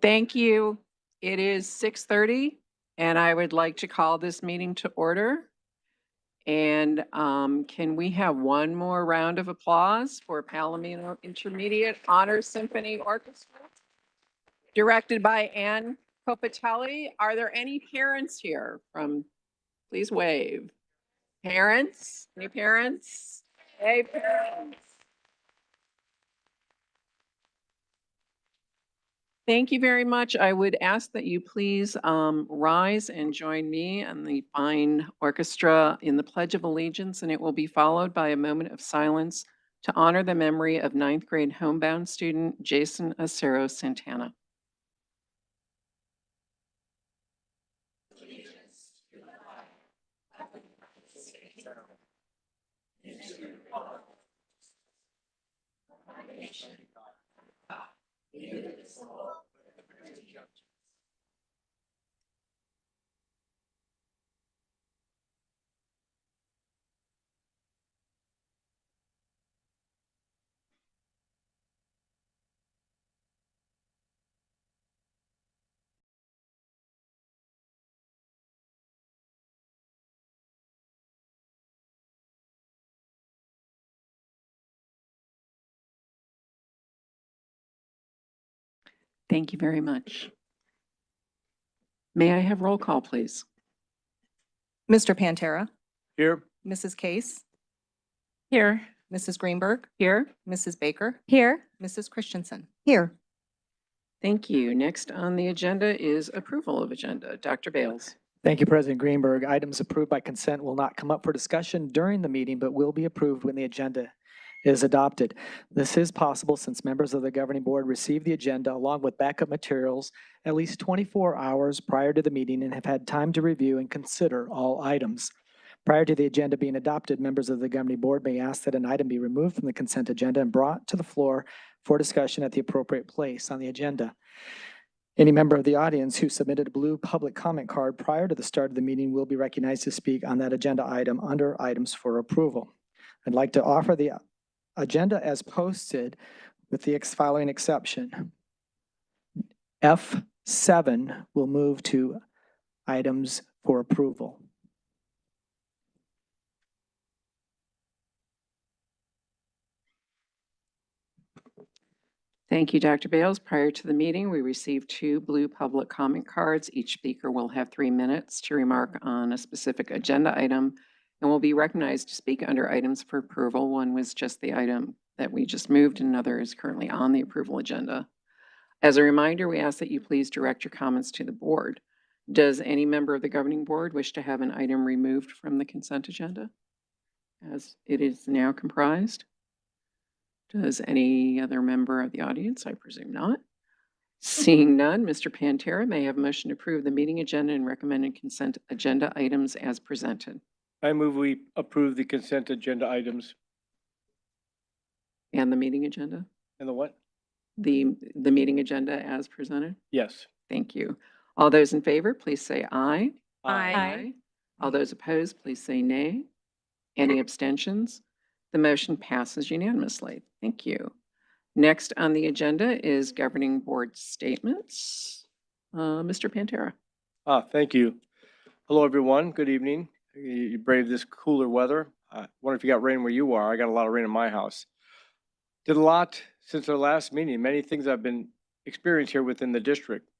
Thank you. It is 6:30, and I would like to call this meeting to order. And can we have one more round of applause for Palomino Intermediate Honor Symphony Orchestra, directed by Ann Copatelli? Are there any parents here from, please wave. Parents? Any parents? Hey, parents. Thank you very much. I would ask that you please rise and join me and the fine orchestra in the Pledge of Allegiance, and it will be followed by a moment of silence to honor the memory of ninth grade homebound student Jason Acero Santana. Thank you very much. May I have roll call, please? Mr. Pantera, Here. Mrs. Case, Here. Mrs. Greenberg, Here. Mrs. Baker, Here. Mrs. Christensen. Here. Thank you. Next on the agenda is approval of agenda. Dr. Bales. Thank you, President Greenberg. Items approved by consent will not come up for discussion during the meeting, but will be approved when the agenda is adopted. This is possible since members of the governing board receive the agenda along with backup materials at least 24 hours prior to the meeting and have had time to review and consider all items. Prior to the agenda being adopted, members of the governing board may ask that an item be removed from the consent agenda and brought to the floor for discussion at the appropriate place on the agenda. Any member of the audience who submitted a blue public comment card prior to the start of the meeting will be recognized to speak on that agenda item under items for approval. I'd like to offer the agenda as posted with the following exception. F7 will move to items for approval. Thank you, Dr. Bales. Prior to the meeting, we received 2 blue public comment cards. Each speaker will have 3 minutes to remark on a specific agenda item and will be recognized to speak under items for approval. One was just the item that we just moved, and another is currently on the approval agenda. As a reminder, we ask that you please direct your comments to the board. Does any member of the governing board wish to have an item removed from the consent agenda as it is now comprised? Does any other member of the audience? I presume not. Seeing none, Mr. Pantera, may I have a motion to approve the meeting agenda and recommended consent agenda items as presented. I move we approve the consent agenda items. And the meeting agenda? And the what? The meeting agenda as presented? Yes. Thank you. All those in favor, please say aye. Aye. All those opposed, please say nay. Any abstentions? The motion passes unanimously. Thank you. Next on the agenda is governing board statements. Mr. Pantera. Thank you. Hello, everyone. Good evening. You braved this cooler weather. I wonder if you got rain where you are. I got a lot of rain in my house. Did a lot since our last meeting. Many things I've been experienced here within the district.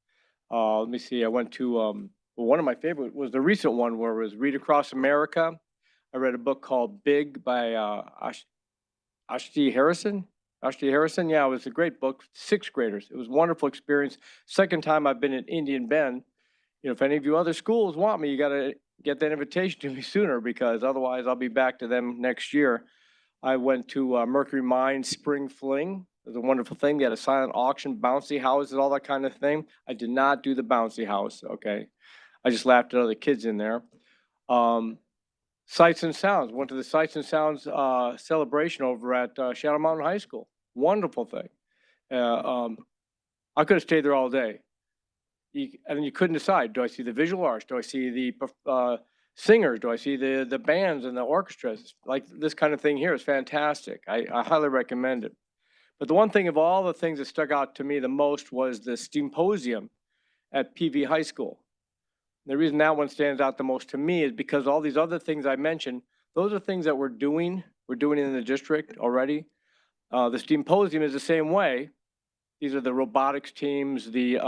Let me see. I went to, well, one of my favorite was the recent one where it was Read Across America. I read a book called Big by Ashti Harrison. Yeah, it was a great book. 6th graders. It was a wonderful experience. Second time I've been in Indian Bend. You know, if any of you other schools want me, you got to get that invitation to me sooner because otherwise I'll be back to them next year. I went to Mercury Mine Spring Fling. It was a wonderful thing. They had a silent auction, bouncy houses, all that kind of thing. I did not do the bouncy house, okay? I just laughed at other kids in there. Sights and Sounds. Went to the Sights and Sounds celebration over at Shadow Mountain High School. Wonderful thing. I could have stayed there all day. And you couldn't decide. Do I see the visual arts? Do I see the singers? Do I see the bands and the orchestras? Like this kind of thing here is fantastic. I highly recommend it. But the one thing of all the things that stuck out to me the most was the symposium at PV High School. The reason that one stands out the most to me is because all these other things I mentioned, those are things that we're doing in the district already. The symposium is the same way. These are the robotics teams, the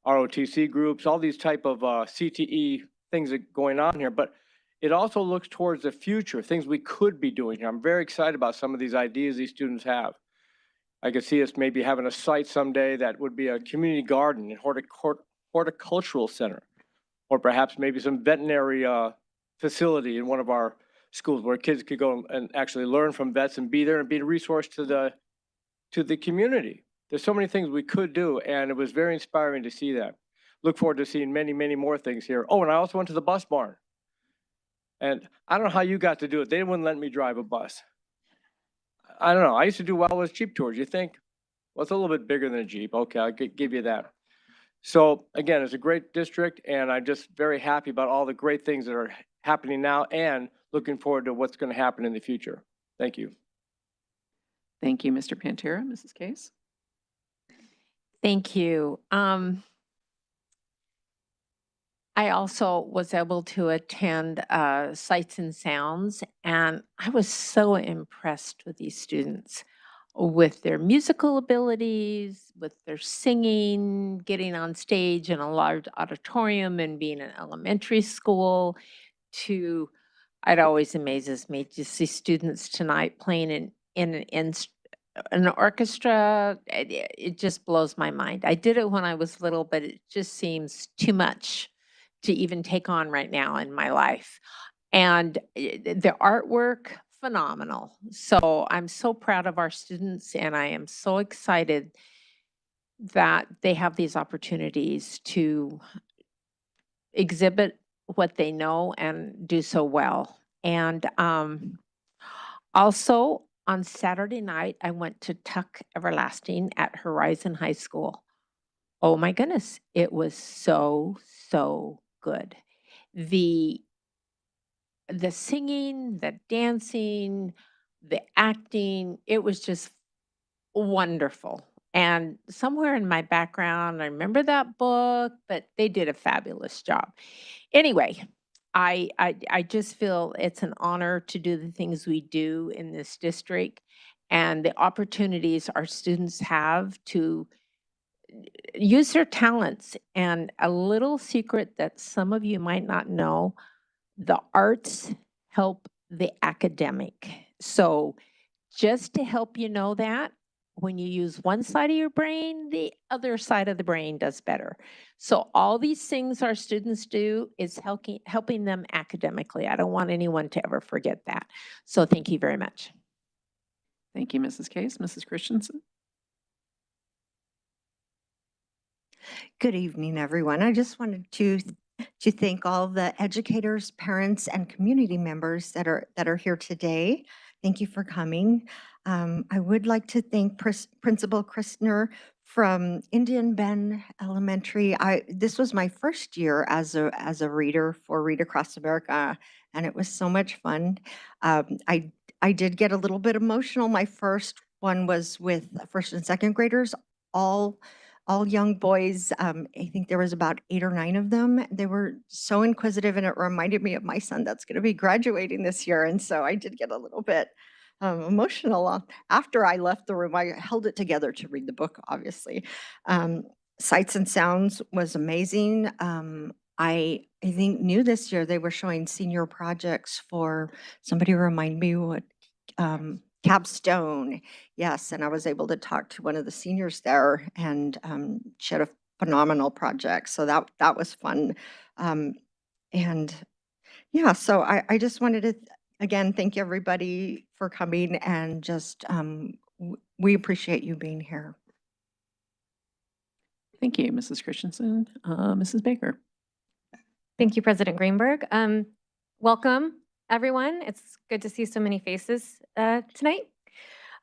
ROTC groups, all these type of CTE things that are going on here, but it also looks towards the future, things we could be doing here. I'm very excited about some of these ideas these students have. I could see us maybe having a site someday that would be a community garden and horticultural center, or perhaps maybe some veterinary facility in one of our schools where kids could go and actually learn from vets and be there and be a resource to the community. There's so many things we could do, and it was very inspiring to see that. Look forward to seeing many, many more things here. Oh, and I also went to the bus barn. And I don't know how you got to do it. They wouldn't let me drive a bus. I don't know. I used to do well with Jeep tours. You think? Well, it's a little bit bigger than a Jeep. Okay, I'll give you that. So again, it's a great district, and I'm just very happy about all the great things that are happening now and looking forward to what's going to happen in the future. Thank you. Thank you, Mr. Pantera. Mrs. Case? Thank you. I also was able to attend Sights and Sounds, and I was so impressed with these students, with their musical abilities, with their singing, getting on stage in a large auditorium and being in elementary school, to, it always amazes me to see students tonight playing in an orchestra. It just blows my mind. I did it when I was little, but it just seems too much to even take on right now in my life. And the artwork, phenomenal. So I'm so proud of our students, and I am so excited that they have these opportunities to exhibit what they know and do so well. And also on Saturday night, I went to Tuck Everlasting at Horizon High School. Oh my goodness, it was so, so good. The singing, the dancing, the acting, it was just wonderful. And somewhere in my background, I remember that book, but they did a fabulous job. Anyway, I just feel it's an honor to do the things we do in this district and the opportunities our students have to use their talents. And a little secret that some of you might not know, the arts help the academic. So just to help you know that, when you use one side of your brain, the other side of the brain does better. So all these things our students do is helping them academically. I don't want anyone to ever forget that. So thank you very much. Thank you, Mrs. Case. Mrs. Christensen? Good evening, everyone. I just wanted to thank all the educators, parents, and community members that are here today. Thank you for coming. I would like to thank Principal Christner from Indian Bend Elementary. This was my first year as a reader for Read Across America, and it was so much fun. I did get a little bit emotional. My first one was with first and second graders, all young boys. I think there was about 8 or 9 of them. They were so inquisitive, and it reminded me of my son that's going to be graduating this year. And so I did get a little bit emotional. After I left the room, I held it together to read the book, obviously. Sights and Sounds was amazing. I think new this year they were showing senior projects for, somebody remind me what, Capstone. Yes, and I was able to talk to one of the seniors there, and she had a phenomenal project. So that was fun. And yeah, so I just wanted to, again, thank everybody for coming, and just we appreciate you being here. Thank you, Mrs. Christensen. Mrs. Baker? Thank you, President Greenberg. Welcome, everyone. It's good to see so many faces tonight.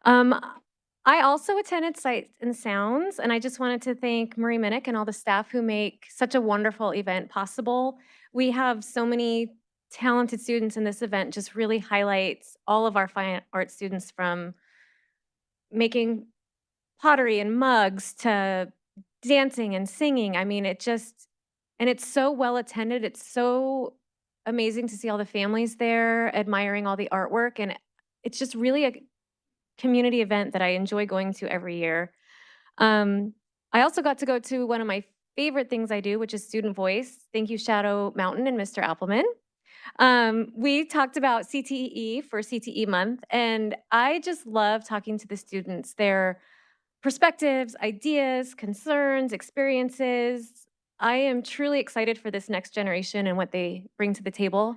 I also attended Sights and Sounds, and I just wanted to thank Marie Minnick and all the staff who make such a wonderful event possible. We have so many talented students, and this event just really highlights all of our fine art students, from making pottery and mugs to dancing and singing. I mean, and it's so well attended. It's so amazing to see all the families there admiring all the artwork. And it's just really a community event that I enjoy going to every year. I also got to go to one of my favorite things I do, which is Student Voice. Thank you, Shadow Mountain and Mr. Appleman. We talked about CTE for CTE month, and I just love talking to the students, their perspectives, ideas, concerns, experiences. I am truly excited for this next generation and what they bring to the table.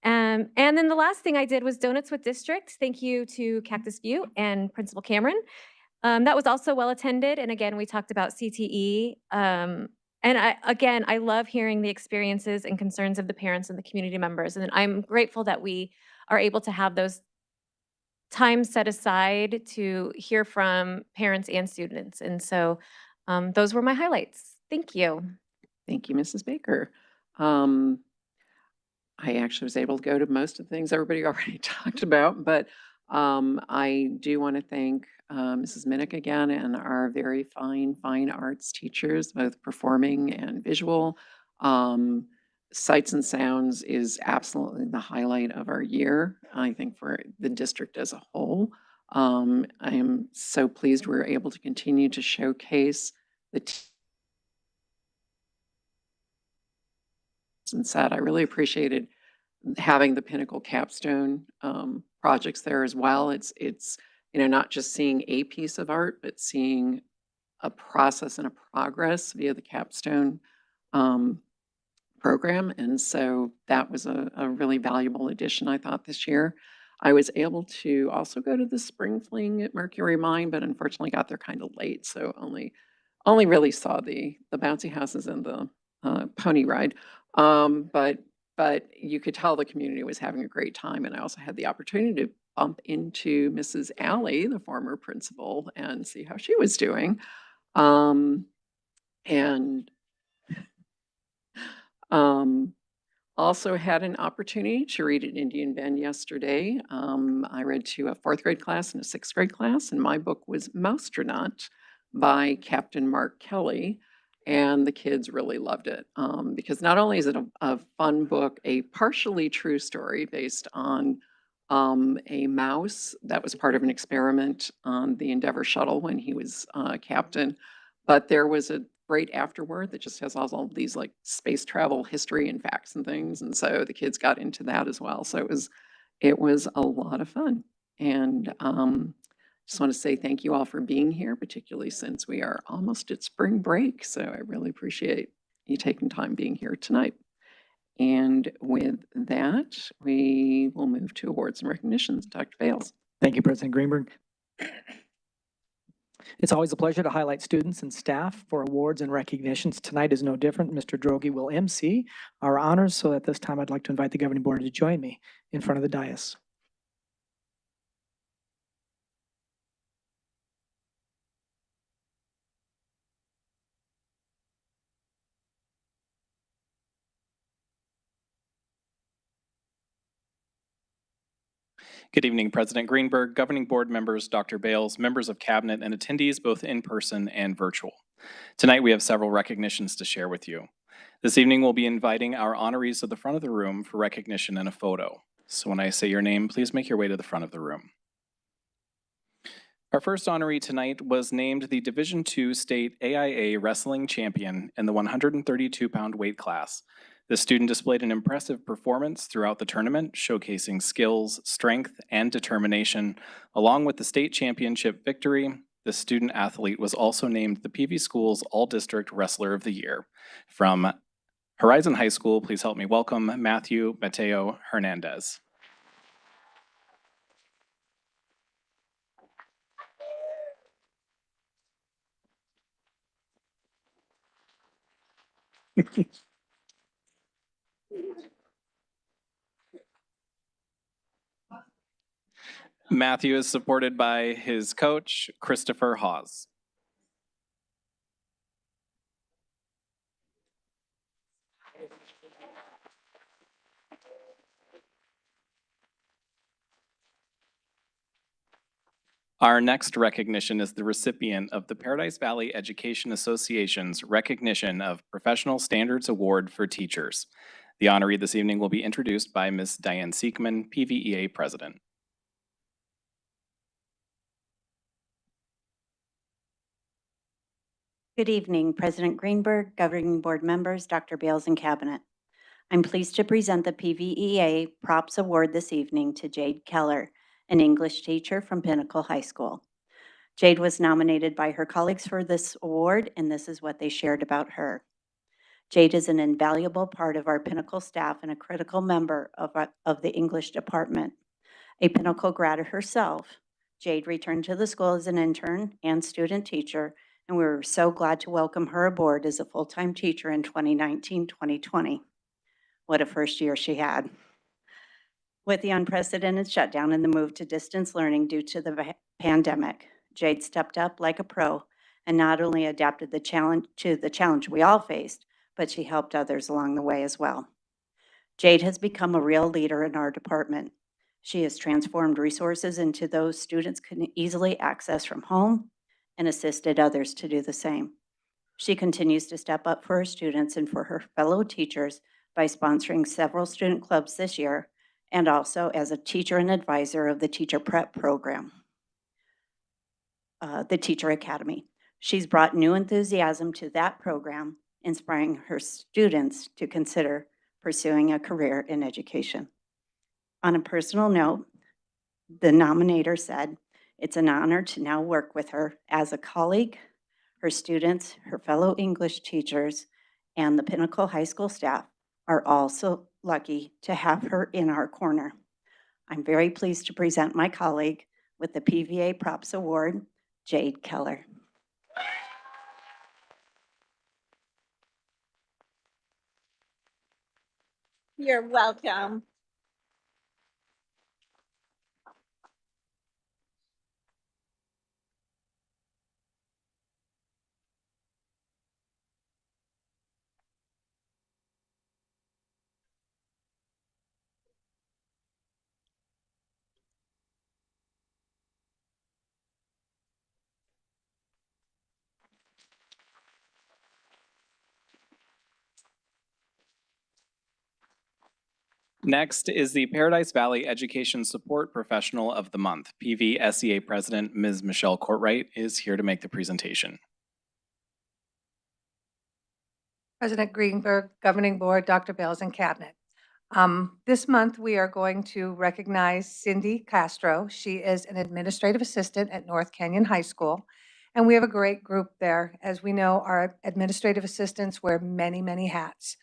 And then the last thing I did was Donuts with District. Thank you to Cactus View and Principal Cameron. That was also well attended. And again, we talked about CTE. And I love hearing the experiences and concerns of the parents and the community members. And I'm grateful that we are able to have those time set aside to hear from parents and students. And so those were my highlights. Thank you. Thank you, Mrs. Baker. I actually was able to go to most of the things everybody already talked about, but I do want to thank Mrs. Minnick again and our very fine arts teachers, both performing and visual. Sights and Sounds is absolutely the highlight of our year, I think, for the district as a whole. I am so pleased we're able to continue to showcase the and said, I really appreciated having the Pinnacle Capstone projects there as well. It's not just seeing a piece of art, but seeing a process and a progress via the Capstone program. And so that was a really valuable addition, I thought, this year. I was able to also go to the Spring Fling at Mercury Mine, but unfortunately got there kind of late, so only really saw the bouncy houses and the pony ride. But you could tell the community was having a great time, and I also had the opportunity to bump into Mrs. Alley, the former principal, and see how she was doing. And also had an opportunity to read at Indian Bend yesterday. I read to a 4th grade class and a 6th grade class, and my book was Mousetronaut by Captain Mark Kelly. And the kids really loved it because not only is it a fun book, a partially true story based on a mouse that was part of an experiment on the Endeavour shuttle when he was captain, but there was a great afterword that just has all these like space travel history and facts and things, and so the kids got into that as well. So it was a lot of fun, and just want to say thank you all for being here, particularly since we are almost at spring break. So I really appreciate you taking time being here tonight. And with that, we will move to awards and recognitions. Dr. Bales. Thank you, President Greenberg. It's always a pleasure to highlight students and staff for awards and recognitions. Tonight is no different. Mr. Droege will MC our honors. So at this time, I'd like to invite the governing board to join me in front of the dais. Good evening, President Greenberg, governing board members, Dr. Bales, members of cabinet, and attendees both in person and virtual. Tonight, we have several recognitions to share with you. This evening, we'll be inviting our honorees to the front of the room for recognition and a photo. So when I say your name, please make your way to the front of the room. Our first honoree tonight was named the Division II State AIA Wrestling Champion in the 132-pound weight class. The student displayed an impressive performance throughout the tournament, showcasing skills, strength, and determination. Along with the state championship victory, the student athlete was also named the PV School's All-District Wrestler of the Year. From Horizon High School, please help me welcome Matthew Mateo Hernandez. Matthew is supported by his coach, Christopher Hawes. Our next recognition is the recipient of the Paradise Valley Education Association's Recognition of Professional Standards Award for Teachers. The honoree this evening will be introduced by Ms. Diane Siekman, PVEA President. Good evening, President Greenberg, Governing Board members, Dr. Bales, and Cabinet. I'm pleased to present the PVEA Props Award this evening to Jade Keller, an English teacher from Pinnacle High School. Jade was nominated by her colleagues for this award, and this is what they shared about her. Jade is an invaluable part of our Pinnacle staff and a critical member of the English department. A Pinnacle grad herself, Jade returned to the school as an intern and student teacher, and we were so glad to welcome her aboard as a full-time teacher in 2019-2020. What a first year she had. With the unprecedented shutdown and the move to distance learning due to the pandemic, Jade stepped up like a pro and not only adapted the challenge we all faced, but she helped others along the way as well. Jade has become a real leader in our department. She has transformed resources into those students can easily access from home and assisted others to do the same. She continues to step up for her students and for her fellow teachers by sponsoring several student clubs this year and also as a teacher and advisor of the Teacher Prep program, the Teacher Academy. She's brought new enthusiasm to that program, inspiring her students to consider pursuing a career in education. On a personal note, the nominator said, "It's an honor to now work with her as a colleague, her students, her fellow English teachers, and the Pinnacle High School staff are also lucky to have her in our corner." I'm very pleased to present my colleague with the PVA Props Award, Jade Keller. You're welcome. Next is the Paradise Valley Education Support Professional of the Month. PVSEA President Ms. Michelle Courtwright is here to make the presentation. President Greenberg, Governing Board, Dr. Bales, and Cabinet. This month, we are going to recognize Cindy Castro. She is an administrative assistant at North Canyon High School, and we have a great group there. As we know, our administrative assistants wear many, many hats.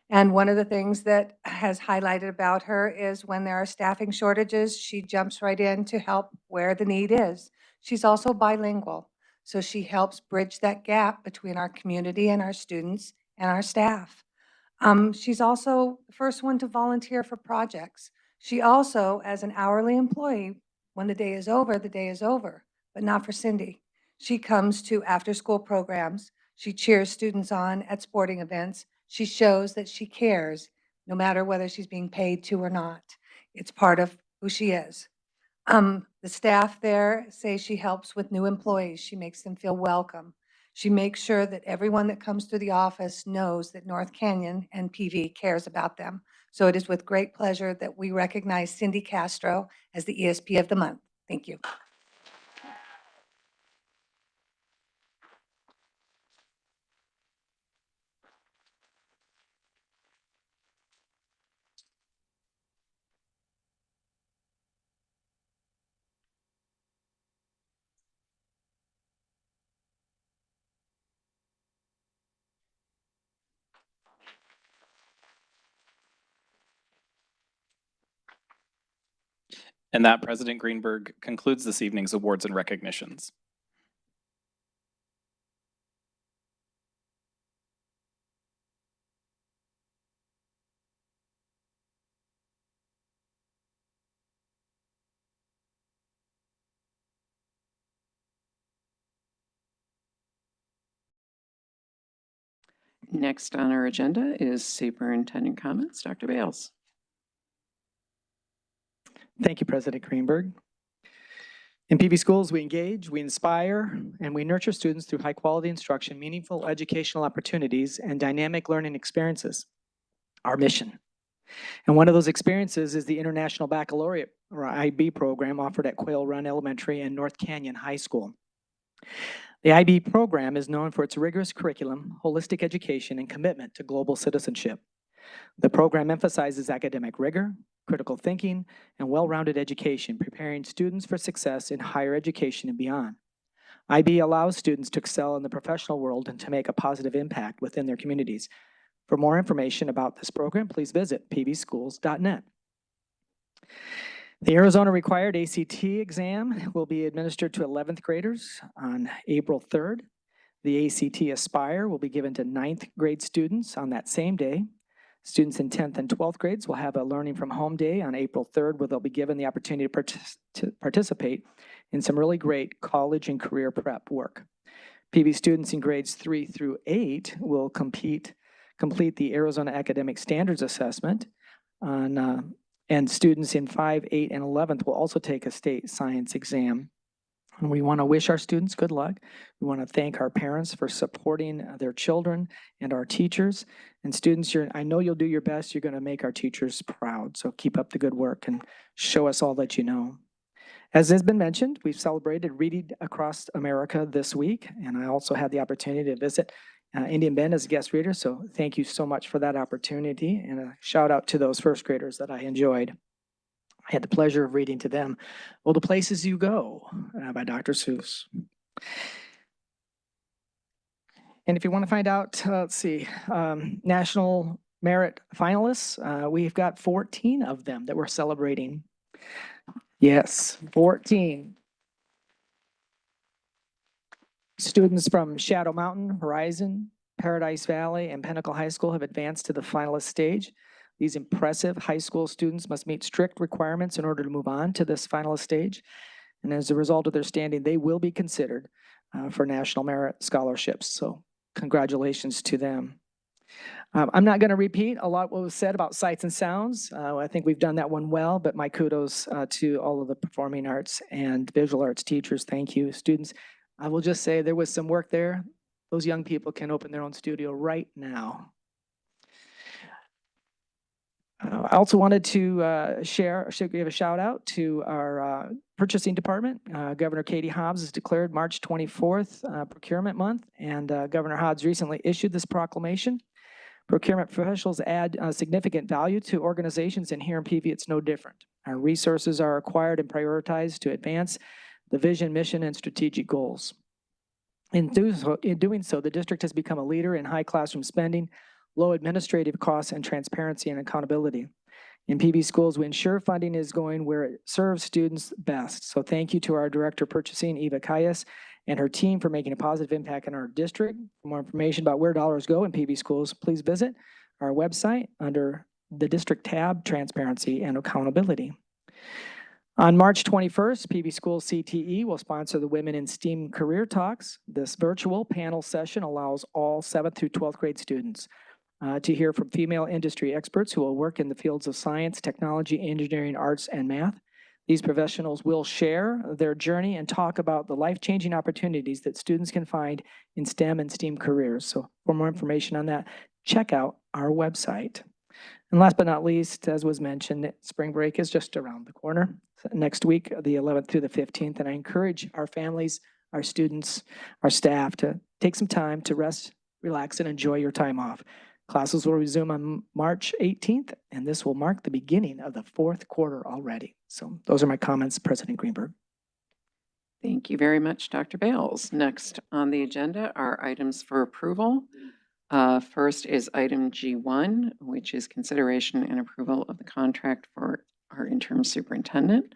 And one of the things that has highlighted about her is when there are staffing shortages, she jumps right in to help where the need is. She's also bilingual, so she helps bridge that gap between our community and our students and our staff. She's also the first one to volunteer for projects. She also, as an hourly employee, when the day is over, but not for Cindy. She comes to after-school programs. She cheers students on at sporting events. She shows that she cares, no matter whether she's being paid to or not. It's part of who she is. The staff there say she helps with new employees. She makes them feel welcome. She makes sure that everyone that comes to the office knows that North Canyon and PV cares about them. So it is with great pleasure that we recognize Cindy Castro as the ESP of the month. Thank you. And that, President Greenberg, concludes this evening's awards and recognitions. Next on our agenda is superintendent comments. Dr. Bales. Thank you, President Greenberg. In PV schools, we engage, we inspire, and we nurture students through high-quality instruction, meaningful educational opportunities, and dynamic learning experiences. Our mission. And one of those experiences is the International Baccalaureate, or IB program, offered at Quail Run Elementary and North Canyon High School. The IB program is known for its rigorous curriculum, holistic education, and commitment to global citizenship. The program emphasizes academic rigor, critical thinking, and well-rounded education, preparing students for success in higher education and beyond. IB allows students to excel in the professional world and to make a positive impact within their communities. For more information about this program, please visit pvschools.net. The Arizona required ACT exam will be administered to 11th graders on April 3rd. The ACT Aspire will be given to 9th grade students on that same day. Students in 10th and 12th grades will have a learning from home day on April 3rd, where they'll be given the opportunity to participate in some really great college and career prep work. PV students in grades 3 through 8 will complete the Arizona Academic Standards Assessment and students in 5, 8, and 11th will also take a state science exam. And we want to wish our students good luck. We want to thank our parents for supporting their children and our teachers. And students, I know you'll do your best. You're going to make our teachers proud. So keep up the good work and show us all that you know. As has been mentioned, we've celebrated Reading Across America this week. And I also had the opportunity to visit Indian Bend as a guest reader. So thank you so much for that opportunity. And a shout out to those first graders that I enjoyed. I had the pleasure of reading to them, Well, the Places You Go by Dr. Seuss. And if you want to find out, let's see, National Merit finalists, we've got 14 of them that we're celebrating. Yes, 14. Students from Shadow Mountain, Horizon, Paradise Valley, and Pinnacle High School have advanced to the finalist stage. These impressive high school students must meet strict requirements in order to move on to this finalist stage. And as a result of their standing, they will be considered for National Merit scholarships. So congratulations to them. I'm not going to repeat a lot what was said about sights and sounds. I think we've done that one well, but my kudos to all of the performing arts and visual arts teachers. Thank you, students. I will just say there was some work there. Those young people can open their own studio right now. I also wanted to give a shout out to our purchasing department. Governor Katie Hobbs has declared March 24th procurement month, and Governor Hobbs recently issued this proclamation. Procurement professionals add significant value to organizations, and here in PV it's no different. Our resources are acquired and prioritized to advance the vision, mission, and strategic goals. In doing so, the district has become a leader in high classroom spending, low administrative costs, and transparency and accountability. In PV schools, we ensure funding is going where it serves students best. So thank you to our Director of Purchasing, Eva Cayas, and her team for making a positive impact in our district. For more information about where dollars go in PV schools, please visit our website under the district tab, Transparency and Accountability. On March 21st, PV Schools CTE will sponsor the Women in STEAM Career Talks. This virtual panel session allows all 7th through 12th grade students to hear from female industry experts who will work in the fields of science, technology, engineering, arts, and math. These professionals will share their journey and talk about the life-changing opportunities that students can find in STEM and STEAM careers. So for more information on that, check out our website. And last but not least, as was mentioned, spring break is just around the corner. Next week, the 11th through the 15th, and I encourage our families, our students, our staff to take some time to rest, relax, and enjoy your time off. Classes will resume on March 18th, and this will mark the beginning of the 4th quarter already. So those are my comments, President Greenberg. Thank you very much, Dr. Bales. Next on the agenda are items for approval. First is item G1, which is consideration and approval of the contract for our interim superintendent.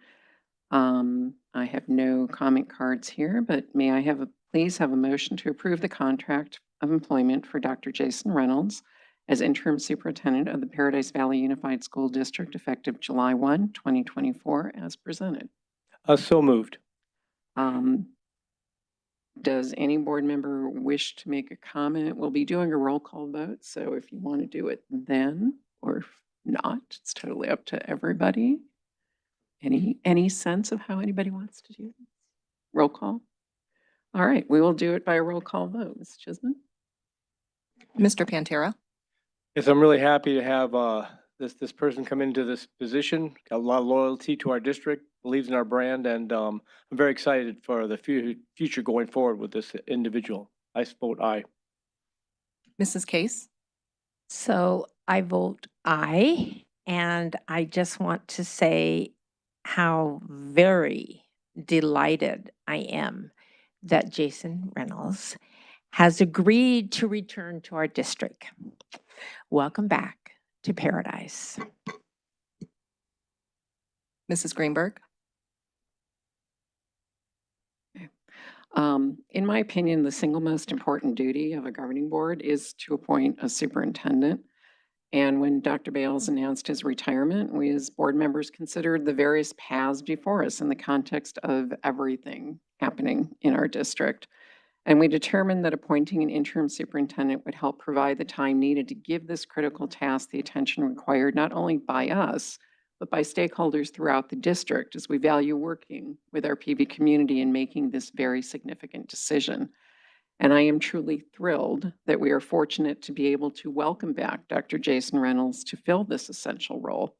I have no comment cards here, but may I please have a motion to approve the contract of employment for Dr. Jason Reynolds as interim superintendent of the Paradise Valley Unified School District effective July 1, 2024, as presented. So moved. Does any board member wish to make a comment? We'll be doing a roll call vote, so if you want to do it then, or if not, it's totally up to everybody. Any sense of how anybody wants to do this? Roll call? All right, we will do it by a roll call vote. Ms. Chisholm? Mr. Pantera, Yes, I'm really happy to have this person come into this position. Got a lot of loyalty to our district, believes in our brand, and I'm very excited for the future going forward with this individual. I vote aye. Mrs. Case, So I vote aye, and I just want to say how very delighted I am that Jason Reynolds has agreed to return to our district. Welcome back to paradise. Mrs. Greenberg, In my opinion, the single most important duty of a governing board is to appoint a superintendent. And when Dr. Bales announced his retirement, we as board members considered the various paths before us in the context of everything happening in our district. And we determined that appointing an interim superintendent would help provide the time needed to give this critical task the attention required, not only by us, but by stakeholders throughout the district, as we value working with our PV community in making this very significant decision. And I am truly thrilled that we are fortunate to be able to welcome back Dr. Jason Reynolds to fill this essential role.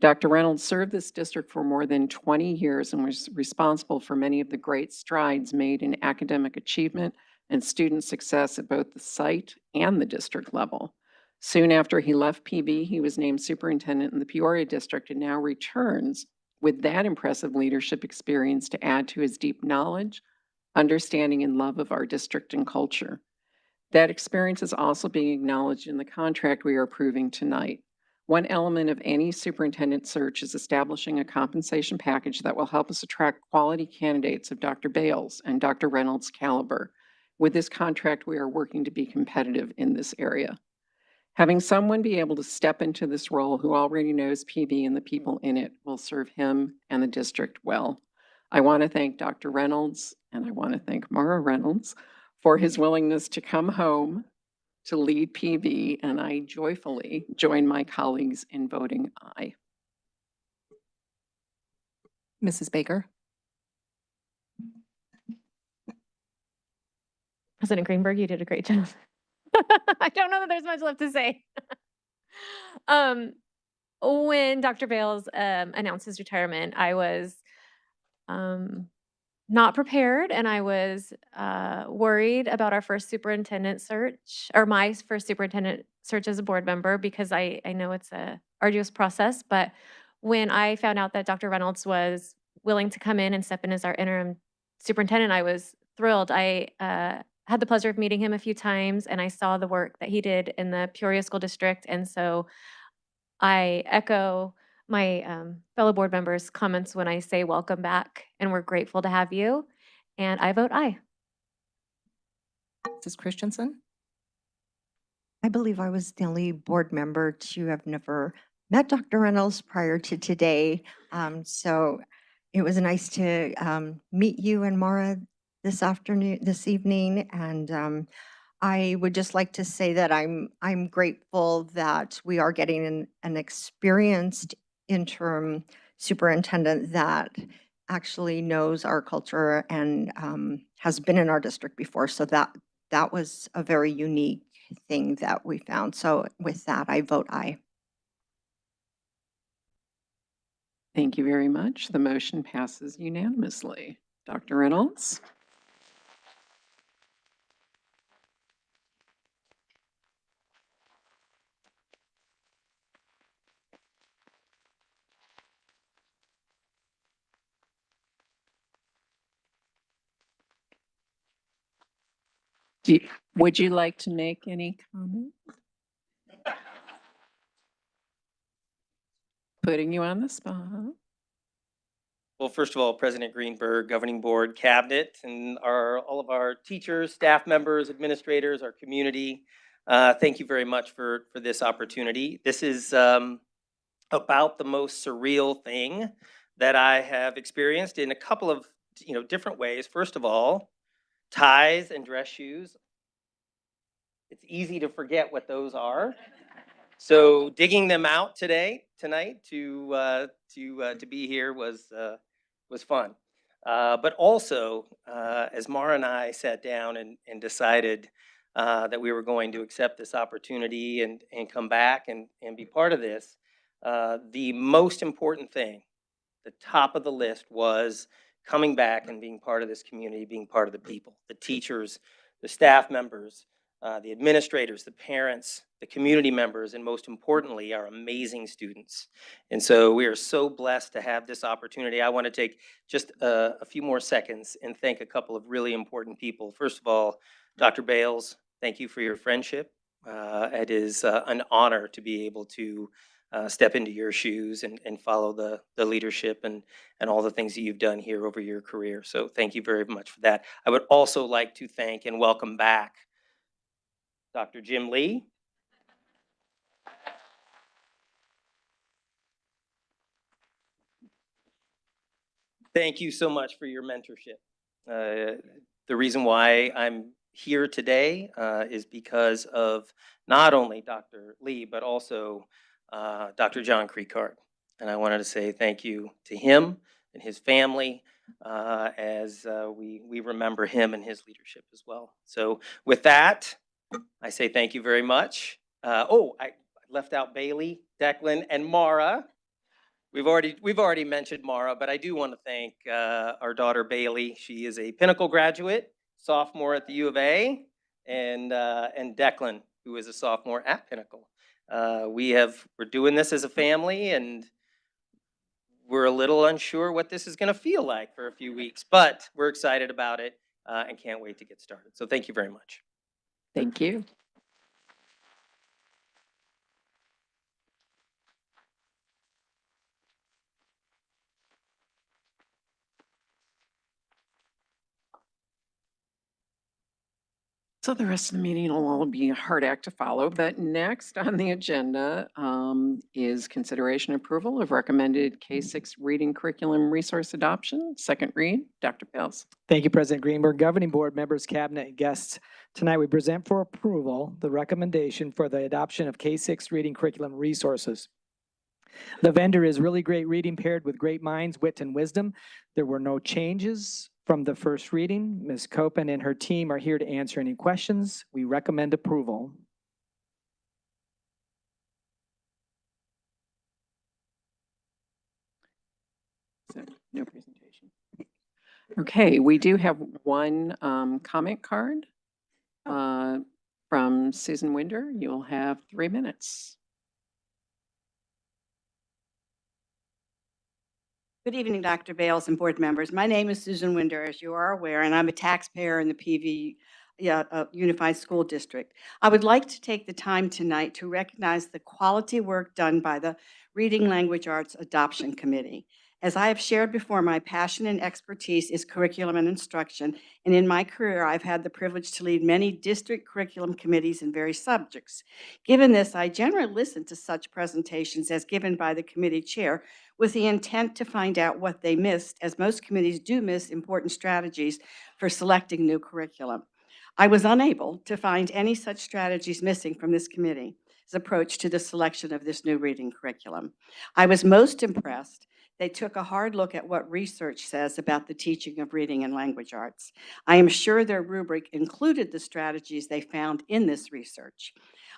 Dr. Reynolds served this district for more than 20 years and was responsible for many of the great strides made in academic achievement and student success at both the site and the district level. Soon after he left PB, he was named superintendent in the Peoria district and now returns with that impressive leadership experience to add to his deep knowledge, understanding, and love of our district and culture. That experience is also being acknowledged in the contract we are approving tonight. One element of any superintendent search is establishing a compensation package that will help us attract quality candidates of Dr. Bales and Dr. Reynolds' caliber. With this contract, we are working to be competitive in this area. Having someone be able to step into this role who already knows PB and the people in it will serve him and the district well. I want to thank Dr. Reynolds and I want to thank Mara Reynolds for his willingness to come home to lead PV, and I joyfully join my colleagues in voting aye. Mrs. Baker, President Greenberg, you did a great job. I don't know that there's much left to say. When Dr. Bales announced his retirement, I was not prepared, and I was worried about our first superintendent search, or my first superintendent search as a board member, because I know it's a arduous process. But when I found out that Dr. Reynolds was willing to come in and step in as our interim superintendent, I was thrilled. I had the pleasure of meeting him a few times, and I saw the work that he did in the Peoria School District. And so I echo my fellow board members' comments when I say welcome back, and we're grateful to have you. And I vote aye. Mrs. Christensen, I believe I was the only board member to have never met Dr. Reynolds prior to today. So it was nice to meet you and Mara this evening. And I would just like to say that I'm grateful that we are getting an experienced interim superintendent that actually knows our culture and has been in our district before. So that was a very unique thing that we found. So with that, I vote aye. Thank you very much. The motion passes unanimously. Dr. Reynolds? Would you like to make any comment? Putting you on the spot. Well, first of all, President Greenberg, Governing Board, Cabinet, and all of our teachers, staff members, administrators, our community, thank you very much for this opportunity. This is about the most surreal thing that I have experienced in a couple of different ways. First of all, ties and dress shoes. It's easy to forget what those are. So digging them out tonight to be here was fun. But also, as Mara and I sat down and decided that we were going to accept this opportunity and come back and be part of this, the most important thing, the top of the list, was coming back and being part of this community, being part of the people, the teachers, the staff members, the administrators, the parents, the community members, and most importantly, our amazing students. And so we are so blessed to have this opportunity. I want to take just a few more seconds and thank a couple of really important people. First of all, Dr. Bales, thank you for your friendship. It is an honor to be able to step into your shoes and follow the leadership and all the things that you've done here over your career. So thank you very much for that. I would also like to thank and welcome back Dr. Jim Lee. Thank you so much for your mentorship. The reason why I'm here today is because of not only Dr. Lee, but also Dr. John Creekart. And I wanted to say thank you to him and his family as we remember him and his leadership as well. So with that, I say thank you very much. I left out Bailey, Declan, and Mara. We've already mentioned Mara, but I do want to thank our daughter Bailey. She is a Pinnacle graduate, sophomore at the U of A, and Declan, who is a sophomore at Pinnacle. We're doing this as a family, and we're a little unsure what this is going to feel like for a few weeks, but we're excited about it and can't wait to get started. So thank you very much. Thank you. So the rest of the meeting will all be a hard act to follow, but next on the agenda is consideration approval of recommended K-6 reading curriculum resource adoption. Second read, Dr. Bales. Thank you, President Greenberg. Governing board members, cabinet, and guests. Tonight, we present for approval the recommendation for the adoption of K-6 reading curriculum resources. The vendor is Really Great Reading, paired with great minds, wit, and wisdom. There were no changes from the first reading. Ms. Copen and her team are here to answer any questions. We recommend approval. So, no presentation. Okay, we do have one comment card from Susan Winder. You'll have 3 minutes. Good evening, Dr. Bales and board members. My name is Susan Winder, as you are aware, and I'm a taxpayer in the PV Unified School District. I would like to take the time tonight to recognize the quality work done by the Reading Language Arts Adoption Committee. As I have shared before, my passion and expertise is curriculum and instruction, and in my career, I've had the privilege to lead many district curriculum committees in various subjects. Given this, I generally listen to such presentations as given by the committee chair with the intent to find out what they missed, as most committees do miss important strategies for selecting new curriculum. I was unable to find any such strategies missing from this committee's approach to the selection of this new reading curriculum. I was most impressed they took a hard look at what research says about the teaching of reading and language arts. I am sure their rubric included the strategies they found in this research.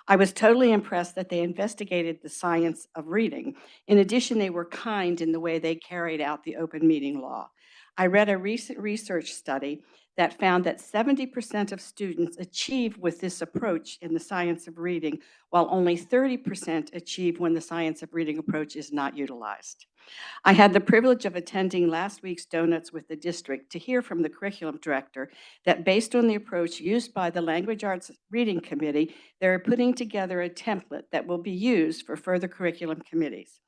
I was totally impressed that they investigated the science of reading. In addition, they were kind in the way they carried out the open meeting law. I read a recent research study that found that 70% of students achieve with this approach in the science of reading, while only 30% achieve when the science of reading approach is not utilized. I had the privilege of attending last week's Donuts with the District to hear from the curriculum director that based on the approach used by the Language Arts Reading Committee, they're putting together a template that will be used for further curriculum committees.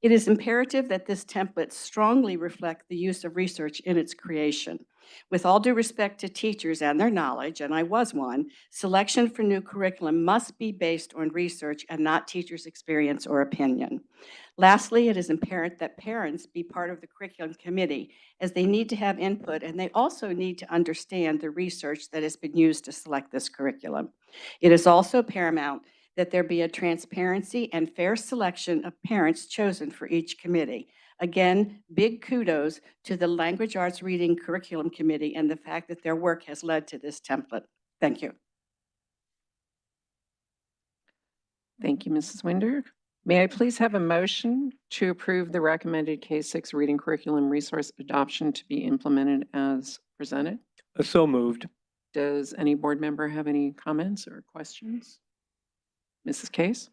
It is imperative that this template strongly reflect the use of research in its creation. With all due respect to teachers and their knowledge, and I was one, selection for new curriculum must be based on research and not teachers' experience or opinion. Lastly, it is imperative that parents be part of the curriculum committee, as they need to have input and they also need to understand the research that has been used to select this curriculum. It is also paramount that there be a transparency and fair selection of parents chosen for each committee. Again, big kudos to the Language Arts Reading Curriculum Committee and the fact that their work has led to this template. Thank you. Thank you, Mrs. Winder. May I please have a motion to approve the recommended K-6 reading curriculum resource adoption to be implemented as presented? So moved. Does any board member have any comments or questions? Mrs. Case?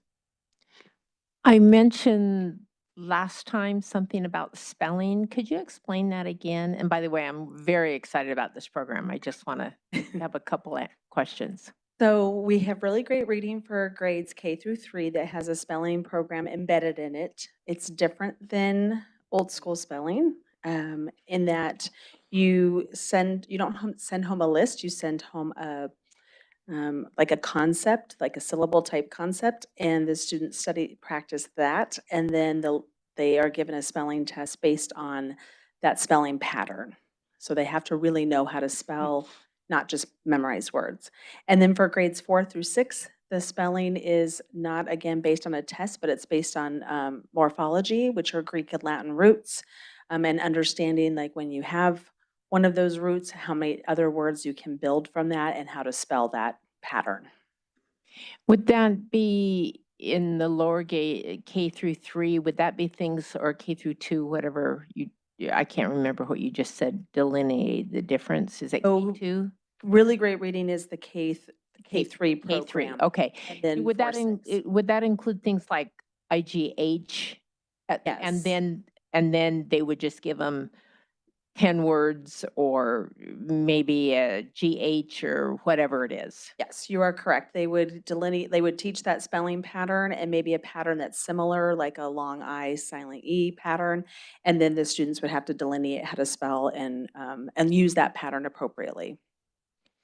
I mentioned last time something about spelling. Could you explain that again? And by the way, I'm very excited about this program. I just want to have a couple of questions. So we have really great reading for grades K through 3 that has a spelling program embedded in it. It's different than old school spelling in that you don't send home a list, you send home like a concept, like a syllable type concept, and the students practice that, and then they are given a spelling test based on that spelling pattern. So they have to really know how to spell, not just memorize words. And then for grades 4 through 6, the spelling is not, again, based on a test, but it's based on morphology, which are Greek and Latin roots, and understanding like when you have one of those roots, how many other words you can build from that and how to spell that pattern. Would that be in the lower K through 3? Would that be things, or K through 2, whatever I can't remember what you just said, delineate the difference? Is it K2? Really great reading is the K3 program. K3, okay. And then Would that 4-6. would that include things like IGH? Yes. And then they would just give them 10 words or maybe a GH or whatever it is. Yes, you are correct. They would teach that spelling pattern and maybe a pattern that's similar, like a long I, silent E pattern. And then the students would have to delineate how to spell and use that pattern appropriately.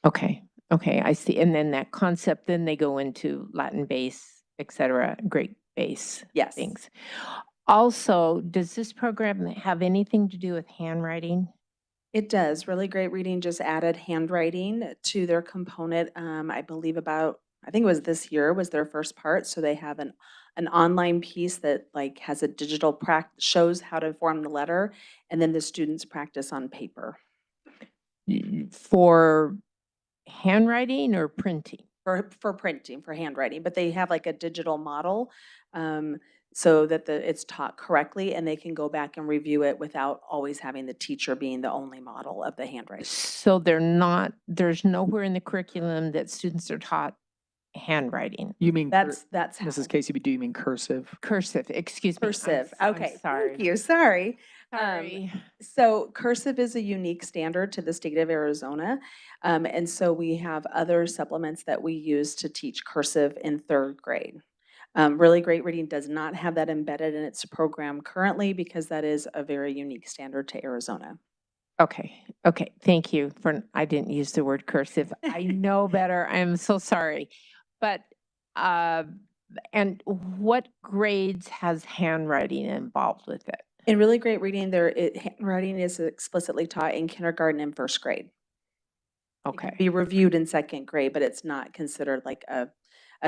Okay, I see. And then that concept, then they go into Latin base, et cetera, Greek base Yes. things. Also, does this program have anything to do with handwriting? It does. Really great reading just added handwriting to their component. I think it was this year was their first part. So they have an online piece that like has a digital practice, shows how to form the letter, and then the students practice on paper. For handwriting or printing? For printing, for handwriting, but they have like a digital model so that it's taught correctly and they can go back and review it without always having the teacher being the only model of the handwriting. So there's nowhere in the curriculum that students are taught handwriting. You mean That's Mrs. Casey, do you mean cursive? Cursive, excuse me. cursive. I'm Okay, sorry. thank you. Sorry. Sorry. So cursive is a unique standard to the state of Arizona. And so we have other supplements that we use to teach cursive in 3rd grade. Really Great Reading does not have that embedded in its program currently because that is a very unique standard to Arizona. Okay, thank you I didn't use the word cursive. I know better. I'm so sorry. But, and what grades has handwriting involved with it? In Really Great Reading, handwriting is explicitly taught in kindergarten and 1st grade. It can Okay. be reviewed in 2nd grade, but it's not considered like a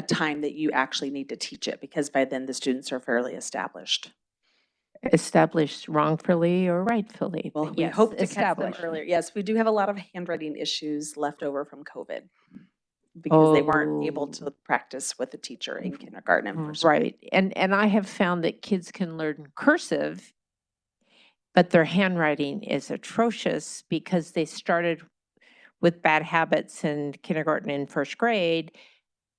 time that you actually need to teach it because by then the students are fairly established. Established wrongfully or rightfully? Well, but we yes, hope to catch them established. earlier. Yes, we do have a lot of handwriting issues left over from COVID because they weren't able to practice with a teacher in kindergarten and 1st grade. Right. And I have found that kids can learn cursive, but their handwriting is atrocious because they started with bad habits in kindergarten and 1st grade.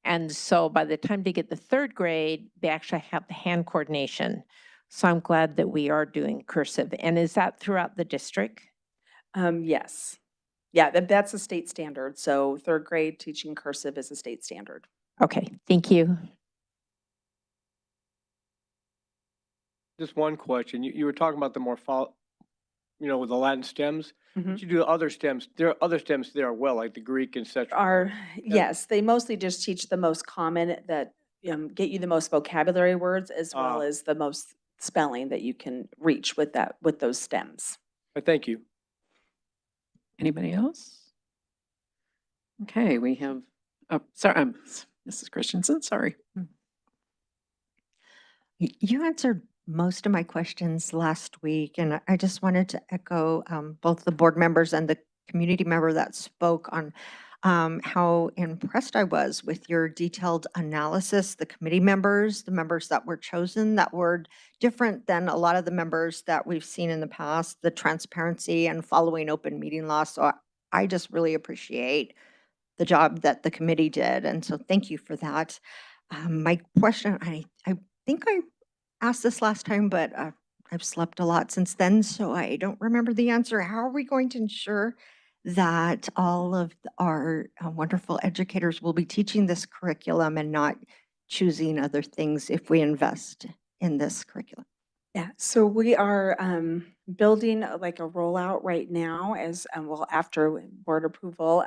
And so by the time they get to 3rd grade, they actually have the hand coordination. So I'm glad that we are doing cursive. And is that throughout the district? Yes. Yeah, that's a state standard. So 3rd grade teaching cursive is a state standard. Okay, thank you. Just one question. You were talking about the with the Latin stems. Mhm. But you do other stems. There are other stems there as well, like the Greek and such. Yes, they mostly just teach the most common that get you the most vocabulary words as well as the most spelling that you can reach with those stems. Thank you. Anybody else? Okay, we have, Mrs. Christensen, sorry. You answered most of my questions last week, and I just wanted to echo both the board members and the community member that spoke on how impressed I was with your detailed analysis, the committee members, the members that were chosen, that were different than a lot of the members that we've seen in the past, the transparency and following open meeting law. So I just really appreciate the job that the committee did. And so thank you for that. My question, I think I asked this last time, but I've slept a lot since then, so I don't remember the answer. How are we going to ensure that all of our wonderful educators will be teaching this curriculum and not choosing other things if we invest in this curriculum? Yeah, so we are building like a rollout right now as well after board approval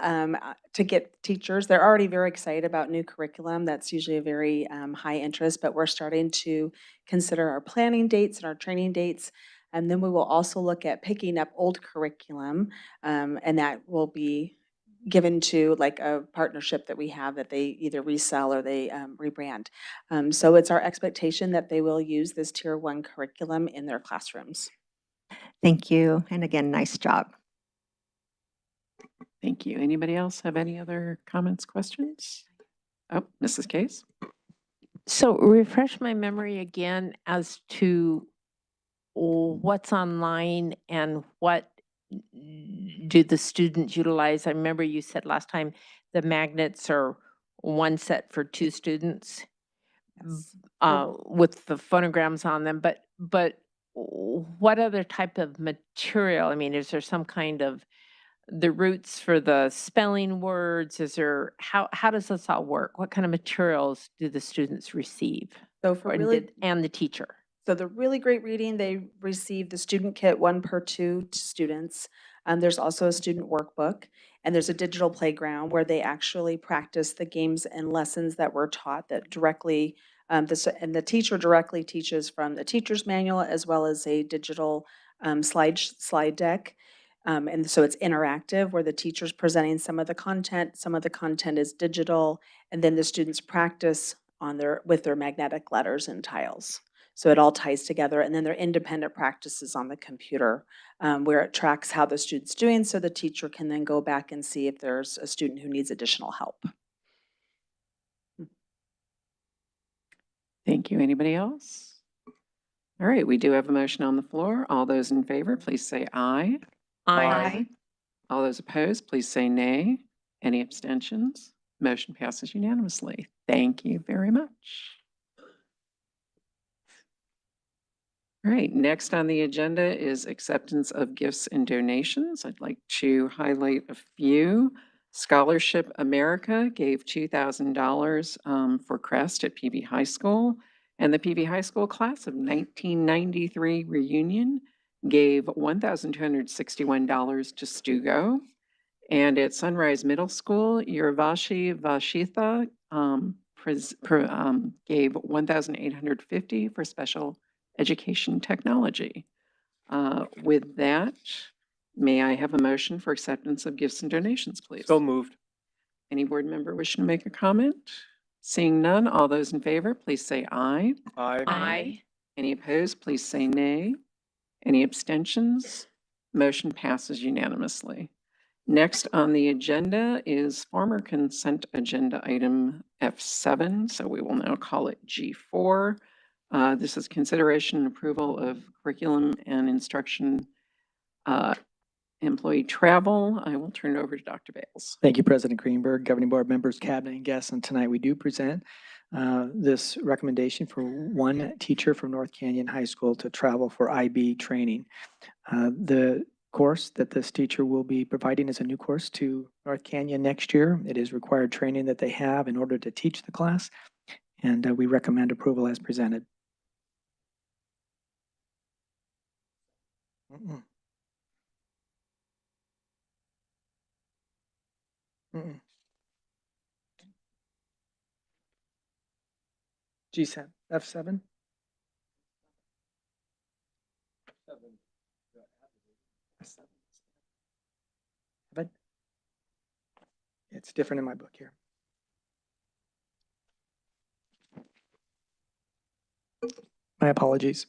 to get teachers. They're already very excited about new curriculum. That's usually a very high interest, but we're starting to consider our planning dates and our training dates. And then we will also look at picking up old curriculum, and that will be given to like a partnership that we have that they either resell or they rebrand. So it's our expectation that they will use this Tier 1 curriculum in their classrooms. Thank you. And again, nice job. Thank you. Anybody else have any other comments, questions? Oh, Mrs. Case? So refresh my memory again as to what's online and what do the students utilize? I remember you said last time the magnets are one set for 2 students with the phonograms on them, but what other type of material? I mean, is there some kind of the roots for the spelling words? Is there, how does this all work? What kind of materials do the students receive? So for And the teacher? So the really great reading, they receive the student kit 1 per 2 students. There's also a student workbook, and there's a digital playground where they actually practice the games and lessons that were taught that directly, and the teacher directly teaches from the teacher's manual as well as a digital slide deck. And so it's interactive where the teacher's presenting some of the content is digital, and then the students practice on with their magnetic letters and tiles. So it all ties together, and then their independent practices on the computer where it tracks how the student's doing so the teacher can then go back and see if there's a student who needs additional help. Thank you. Anybody else? All right, we do have a motion on the floor. All those in favor, please say aye. Aye. All those opposed, please say nay. Any abstentions? Motion passes unanimously. Thank you very much. All right, next on the agenda is acceptance of gifts and donations. I'd like to highlight a few. Scholarship America gave $2,000 for CREST at PV High School, and the PV High School class of 1993 reunion gave $1,261 to Stugo. And at Sunrise Middle School, Urvashi Vashitha gave $1,850 for special education technology. With that, may I have a motion for acceptance of gifts and donations, please? So moved. Any board member wishing to make a comment? Seeing none, all those in favor, please say aye. Aye. Aye. Any opposed, please say nay. Any abstentions? Motion passes unanimously. Next on the agenda is former consent agenda item F7, so we will now call it G4. This is consideration and approval of curriculum and instruction employee travel. I will turn it over to Dr. Bales. Thank you, President Greenberg, governing board members, cabinet, and guests. And tonight we do present this recommendation for one teacher from North Canyon High School to travel for IB training. The course that this teacher will be providing is a new course to North Canyon next year. It is required training that they have in order to teach the class, and we recommend approval as presented. G7, F7? But it's different in my book here. My apologies.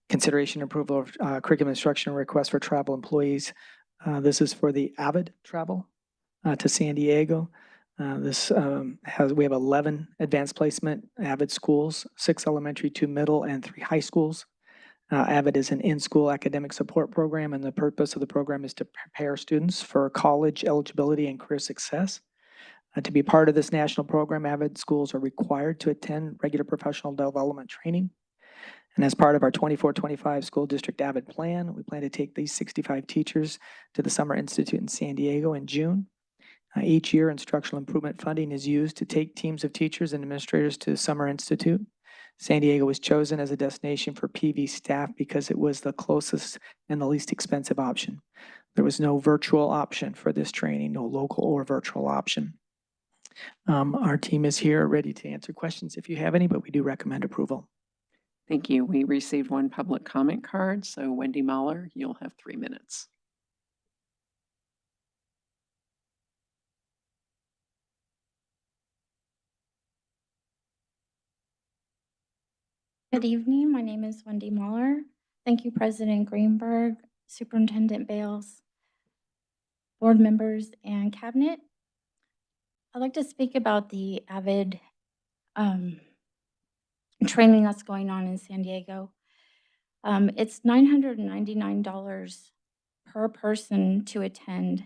Consideration and approval of curriculum instruction request for travel employees. This is for the Avid travel to San Diego. We have 11 advanced placement Avid schools, 6 elementary, 2 middle, and 3 high schools. Avid is an in-school academic support program, and the purpose of the program is to prepare students for college eligibility and career success. To be part of this national program, Avid schools are required to attend regular professional development training. And as part of our 24-25 school district Avid plan, we plan to take these 65 teachers to the Summer Institute in San Diego in June. Each year, instructional improvement funding is used to take teams of teachers and administrators to the Summer Institute. San Diego was chosen as a destination for PV staff because it was the closest and the least expensive option. There was no virtual option for this training, no local or virtual option. Our team is here ready to answer questions if you have any, but we do recommend approval. Thank you. We received one public comment card, so Wendy Mahler, you'll have 3 minutes. Good evening. My name is Wendy Mahler. Thank you, President Greenberg, Superintendent Bales, board members, and cabinet. I'd like to speak about the AVID training that's going on in San Diego. It's $999 per person to attend.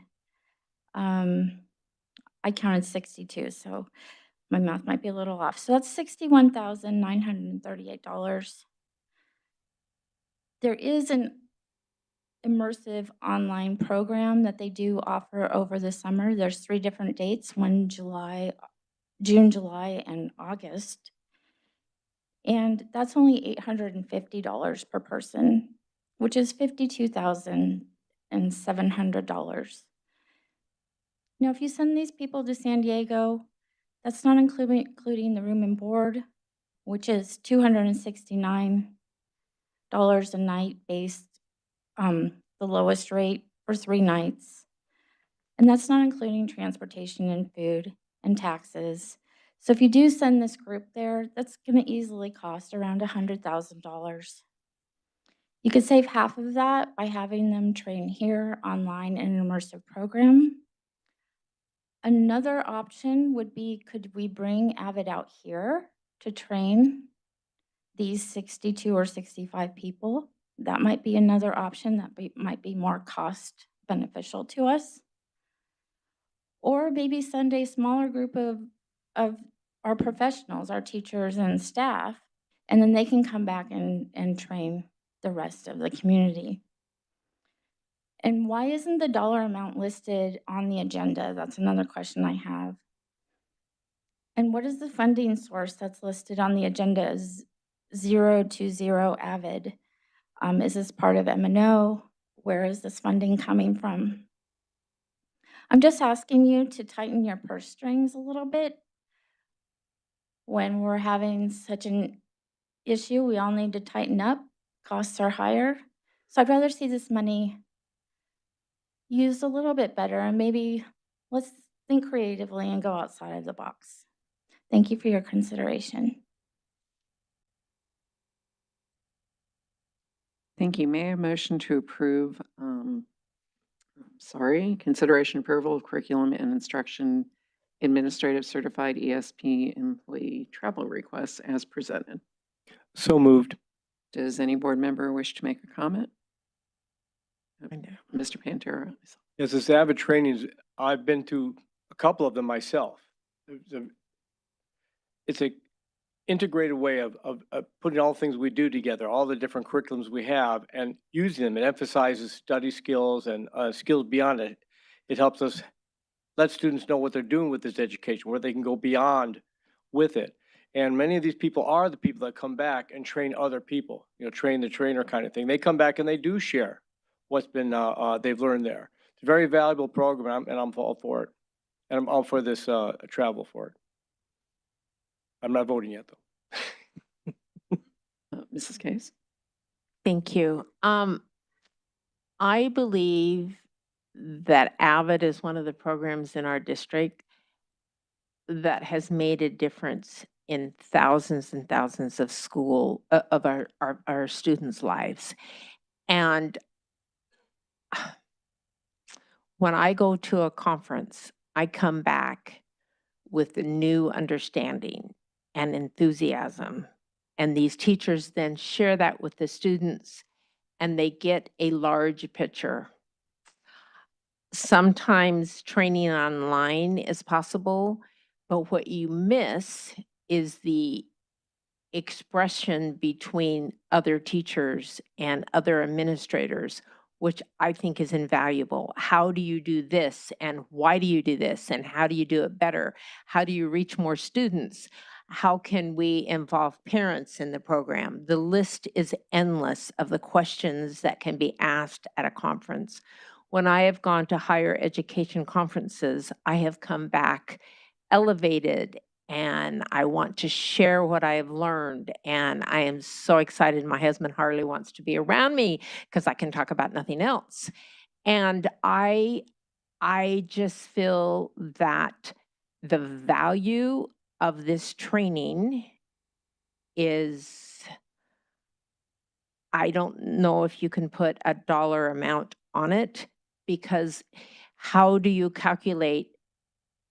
I counted 62, so my math might be a little off. So that's $61,938. There is an immersive online program that they do offer over the summer. There's 3 different dates, one June, July, and August. And that's only $850 per person, which is $52,700. Now, if you send these people to San Diego, that's not including the room and board, which is $269 a night based the lowest rate for 3 nights. And that's not including transportation and food and taxes. So if you do send this group there, that's going to easily cost around $100,000. You could save half of that by having them train here online in an immersive program. Another option would be, could we bring AVID out here to train these 62 or 65 people? That might be another option that might be more cost beneficial to us. Or maybe send a smaller group of our professionals, our teachers and staff, and then they can come back and train the rest of the community. And why isn't the dollar amount listed on the agenda? That's another question I have. And what is the funding source that's listed on the agenda as 020 AVID? Is this part of M&O? Where is this funding coming from? I'm just asking you to tighten your purse strings a little bit. When we're having such an issue, we all need to tighten up. Costs are higher. So I'd rather see this money used a little bit better, and maybe let's think creatively and go outside of the box. Thank you for your consideration. Thank you. May I have a motion to approve, consideration approval of curriculum and instruction administrative certified ESP employee travel requests as presented? So moved. Does any board member wish to make a comment? Mr. Pantera. Yes, this Avid trainings, I've been to a couple of them myself. It's a integrated way of putting all the things we do together, all the different curriculums we have, and using them. It emphasizes study skills and skills beyond it. It helps us let students know what they're doing with this education, where they can go beyond with it. And many of these people are the people that come back and train other people, train the trainer kind of thing. They come back and they do share what's been they've learned there. It's a very valuable program, and I'm all for it. And I'm all for this travel for it. I'm not voting yet, though. Mrs. Case? Thank you. I believe that AVID is one of the programs in our district that has made a difference in thousands and thousands of of our students' lives. And when I go to a conference, I come back with a new understanding and enthusiasm. And these teachers then share that with the students, and they get a large picture. Sometimes training online is possible, but what you miss is the expression between other teachers and other administrators, which I think is invaluable. How do you do this? And why do you do this? And how do you do it better? How do you reach more students? How can we involve parents in the program? The list is endless of the questions that can be asked at a conference. When I have gone to higher education conferences, I have come back elevated, and I want to share what I have learned. And I am so excited. My husband Harley wants to be around me because I can talk about nothing else. And I just feel that the value of this training is, I don't know if you can put a dollar amount on it, because how do you calculate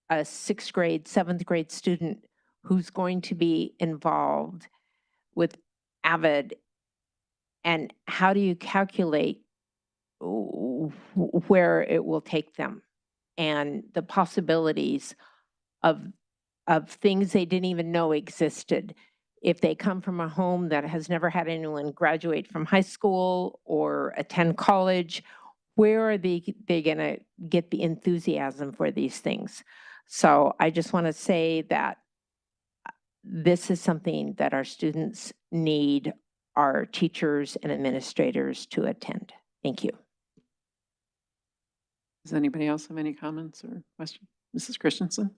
a sixth grade, seventh grade student who's going to be involved with AVID, and how do you calculate where it will take them and the possibilities of things they didn't even know existed? If they come from a home that has never had anyone graduate from high school or attend college, where are they going to get the enthusiasm for these things? So I just want to say that this is something that our students need our teachers and administrators to attend. Thank you. Does anybody else have any comments or questions? Mrs. Christensen?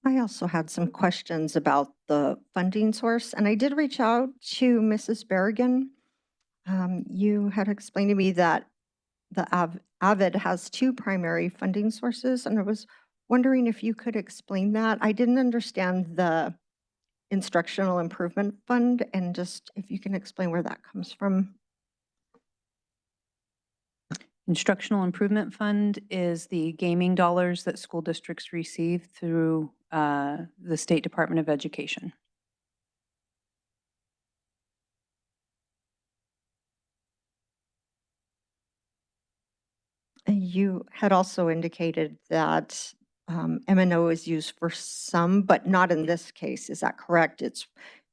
I also had some questions about the funding source, and I did reach out to Mrs. Berrigan. You had explained to me that the AVID has two primary funding sources, and I was wondering if you could explain that. I didn't understand the Instructional Improvement Fund, and just if you can explain where that comes from. Instructional Improvement Fund is the gaming dollars that school districts receive through the State Department of Education. You had also indicated that M&O is used for some, but not in this case. Is that correct? It's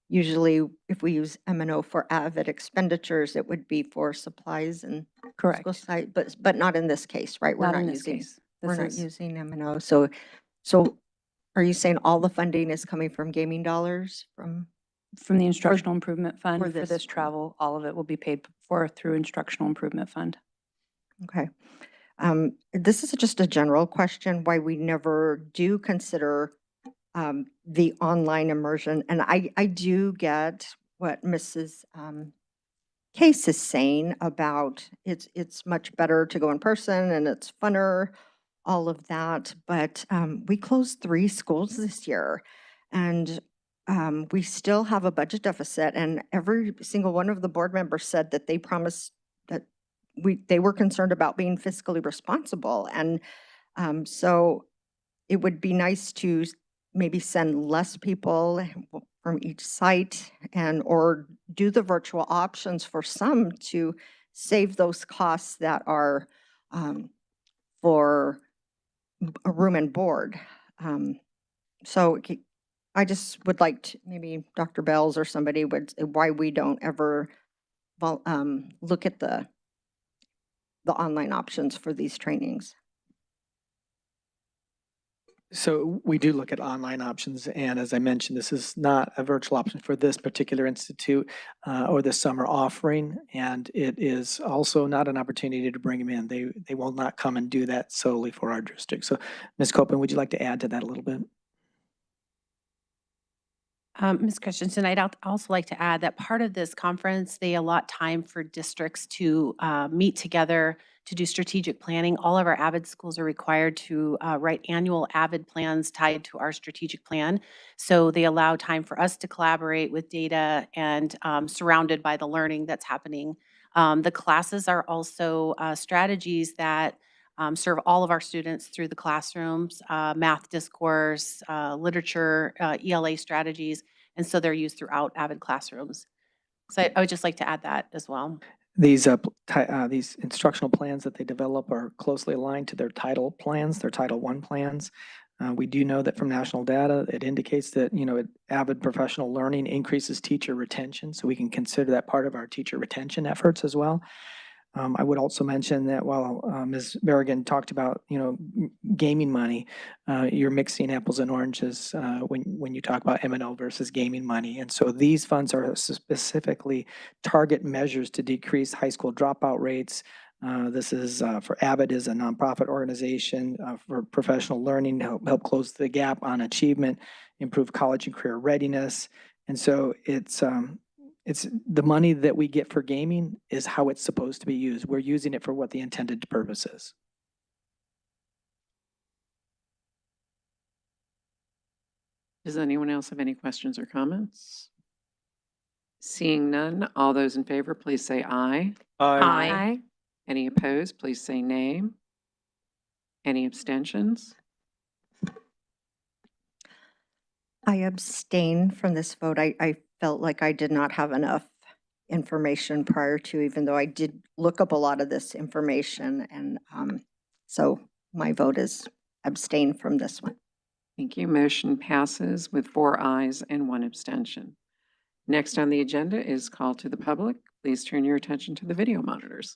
usually, if we use M&O for AVID expenditures, it would be for supplies and Correct. school site, but not in this case, right? Not in this case. We're not using M&O. So are you saying all the funding is coming from gaming dollars from the Instructional Improvement Fund for for this this travel? All of it will be paid for through Instructional Improvement Fund. Okay. This is just a general question, why we never do consider the online immersion. And I do get what Mrs. Case is saying about it's much better to go in person and it's funner, all of that. But we closed 3 schools this year, and we still have a budget deficit. And every single one of the board members said that they promised that they were concerned about being fiscally responsible. And so it would be nice to maybe send less people from each site or do the virtual options for some to save those costs that are for a room and board. So I just would like to, maybe Dr. Bells or somebody would, why we don't ever look at the online options for these trainings. So we do look at online options, and as I mentioned, this is not a virtual option for this particular institute or this summer offering, and it is also not an opportunity to bring them in. They will not come and do that solely for our district. So Ms. Copeland, would you like to add to that a little bit? Ms. Christensen, also like to add that part of this conference, they allot time for districts to meet together to do strategic planning. All of our AVID schools are required to write annual AVID plans tied to our strategic plan. So they allow time for us to collaborate with data and surrounded by the learning that's happening. The classes are also strategies that serve all of our students through the classrooms, math discourse, literature, ELA strategies, and so they're used throughout AVID classrooms. So I would just like to add that as well. These instructional plans that they develop are closely aligned to their Title plans, their Title I plans. We do know that from national data, it indicates that, AVID professional learning increases teacher retention, so we can consider that part of our teacher retention efforts as well. I would also mention that while Ms. Berrigan talked about, gaming money, you're mixing apples and oranges when you talk about M&O versus gaming money. And so these funds are specifically target measures to decrease high school dropout rates. This is for AVID is a nonprofit organization for professional learning to help close the gap on achievement, improve college and career readiness. And so it's the money that we get for gaming is how it's supposed to be used. We're using it for what the intended purpose is. Does anyone else have any questions or comments? Seeing none, all those in favor, please say aye. Aye. Any opposed, please say nay. Any abstentions? I abstain from this vote. I felt like I did not have enough information prior to, even though I did look up a lot of this information. And so my vote is abstain from this one. Thank you. Motion passes with 4 ayes and 1 abstention. Next on the agenda is call to the public. Please turn your attention to the video monitors.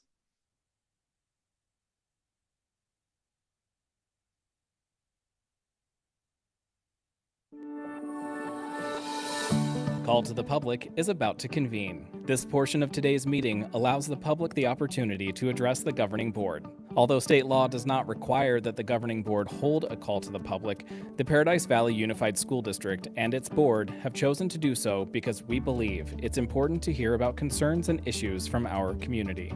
Call to the Public is about to convene. This portion of today's meeting allows the public the opportunity to address the governing board. Although state law does not require that the governing board hold a call to the public, the Paradise Valley Unified School District and its board have chosen to do so because we believe it's important to hear about concerns and issues from our community.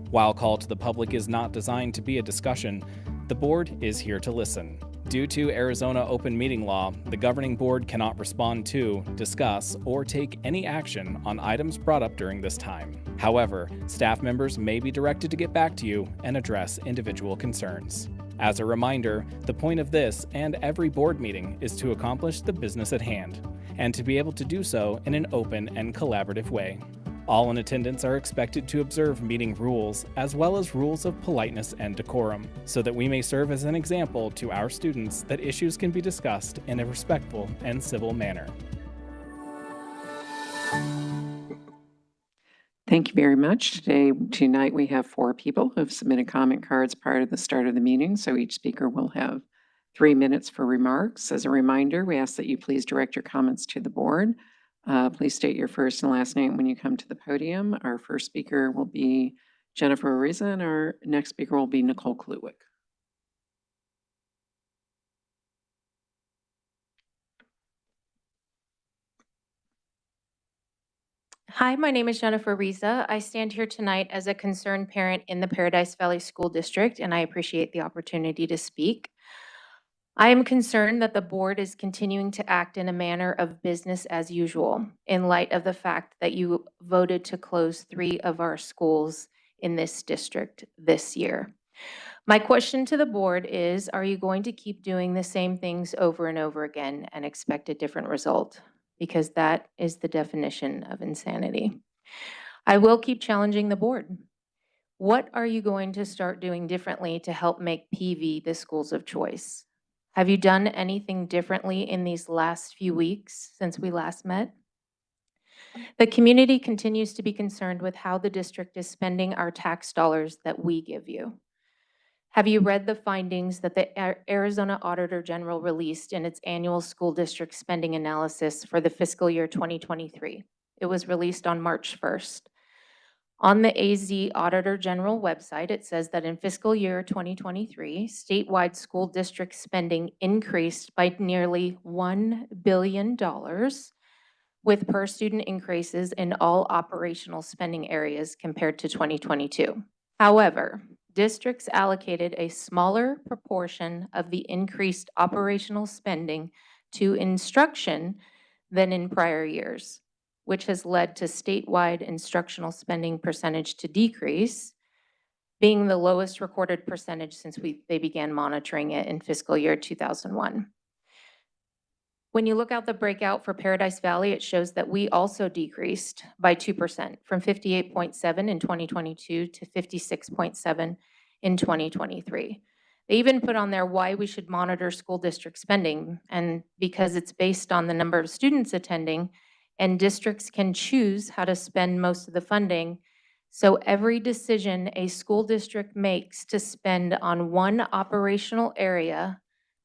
While Call to the Public is not designed to be a discussion, the board is here to listen. Due to Arizona open meeting law, the governing board cannot respond to, discuss, or take any action on items brought up during this time. However, staff members may be directed to get back to you and address individual concerns. As a reminder, the point of this and every board meeting is to accomplish the business at hand, and to be able to do so in an open and collaborative way. All in attendance are expected to observe meeting rules, as well as rules of politeness and decorum, so that we may serve as an example to our students that issues can be discussed in a respectful and civil manner. Thank you very much. Tonight we have 4 people who have submitted comment cards prior to the start of the meeting, so each speaker will have 3 minutes for remarks. As a reminder, we ask that you please direct your comments to the board. Please state your first and last name when you come to the podium. Our first speaker will be Jennifer Ariza, and our next speaker will be Nicole Kluwick. Hi, my name is Jennifer Riza. I stand here tonight as a concerned parent in the Paradise Valley School District, and I appreciate the opportunity to speak. I am concerned that the board is continuing to act in a manner of business as usual in light of the fact that you voted to close 3 of our schools in this district this year. My question to the board is, are you going to keep doing the same things over and over again and expect a different result? Because that is the definition of insanity. I will keep challenging the board. What are you going to start doing differently to help make PV the schools of choice? Have you done anything differently in these last few weeks since we last met? The community continues to be concerned with how the district is spending our tax dollars that we give you. Have you read the findings that the Arizona Auditor General released in its annual school district spending analysis for the fiscal year 2023? It was released on March 1st. On the AZ Auditor General website, it says that in fiscal year 2023, statewide school district spending increased by nearly $1 billion with per student increases in all operational spending areas compared to 2022. However, districts allocated a smaller proportion of the increased operational spending to instruction than in prior years, which has led to statewide instructional spending percentage to decrease, being the lowest recorded percentage since they began monitoring it in fiscal year 2001. When you look out the breakout for Paradise Valley, it shows that we also decreased by 2% from 58.7 in 2022 to 56.7 in 2023. They even put on there why we should monitor school district spending, and because it's based on the number of students attending, and districts can choose how to spend most of the funding. So every decision a school district makes to spend on one operational area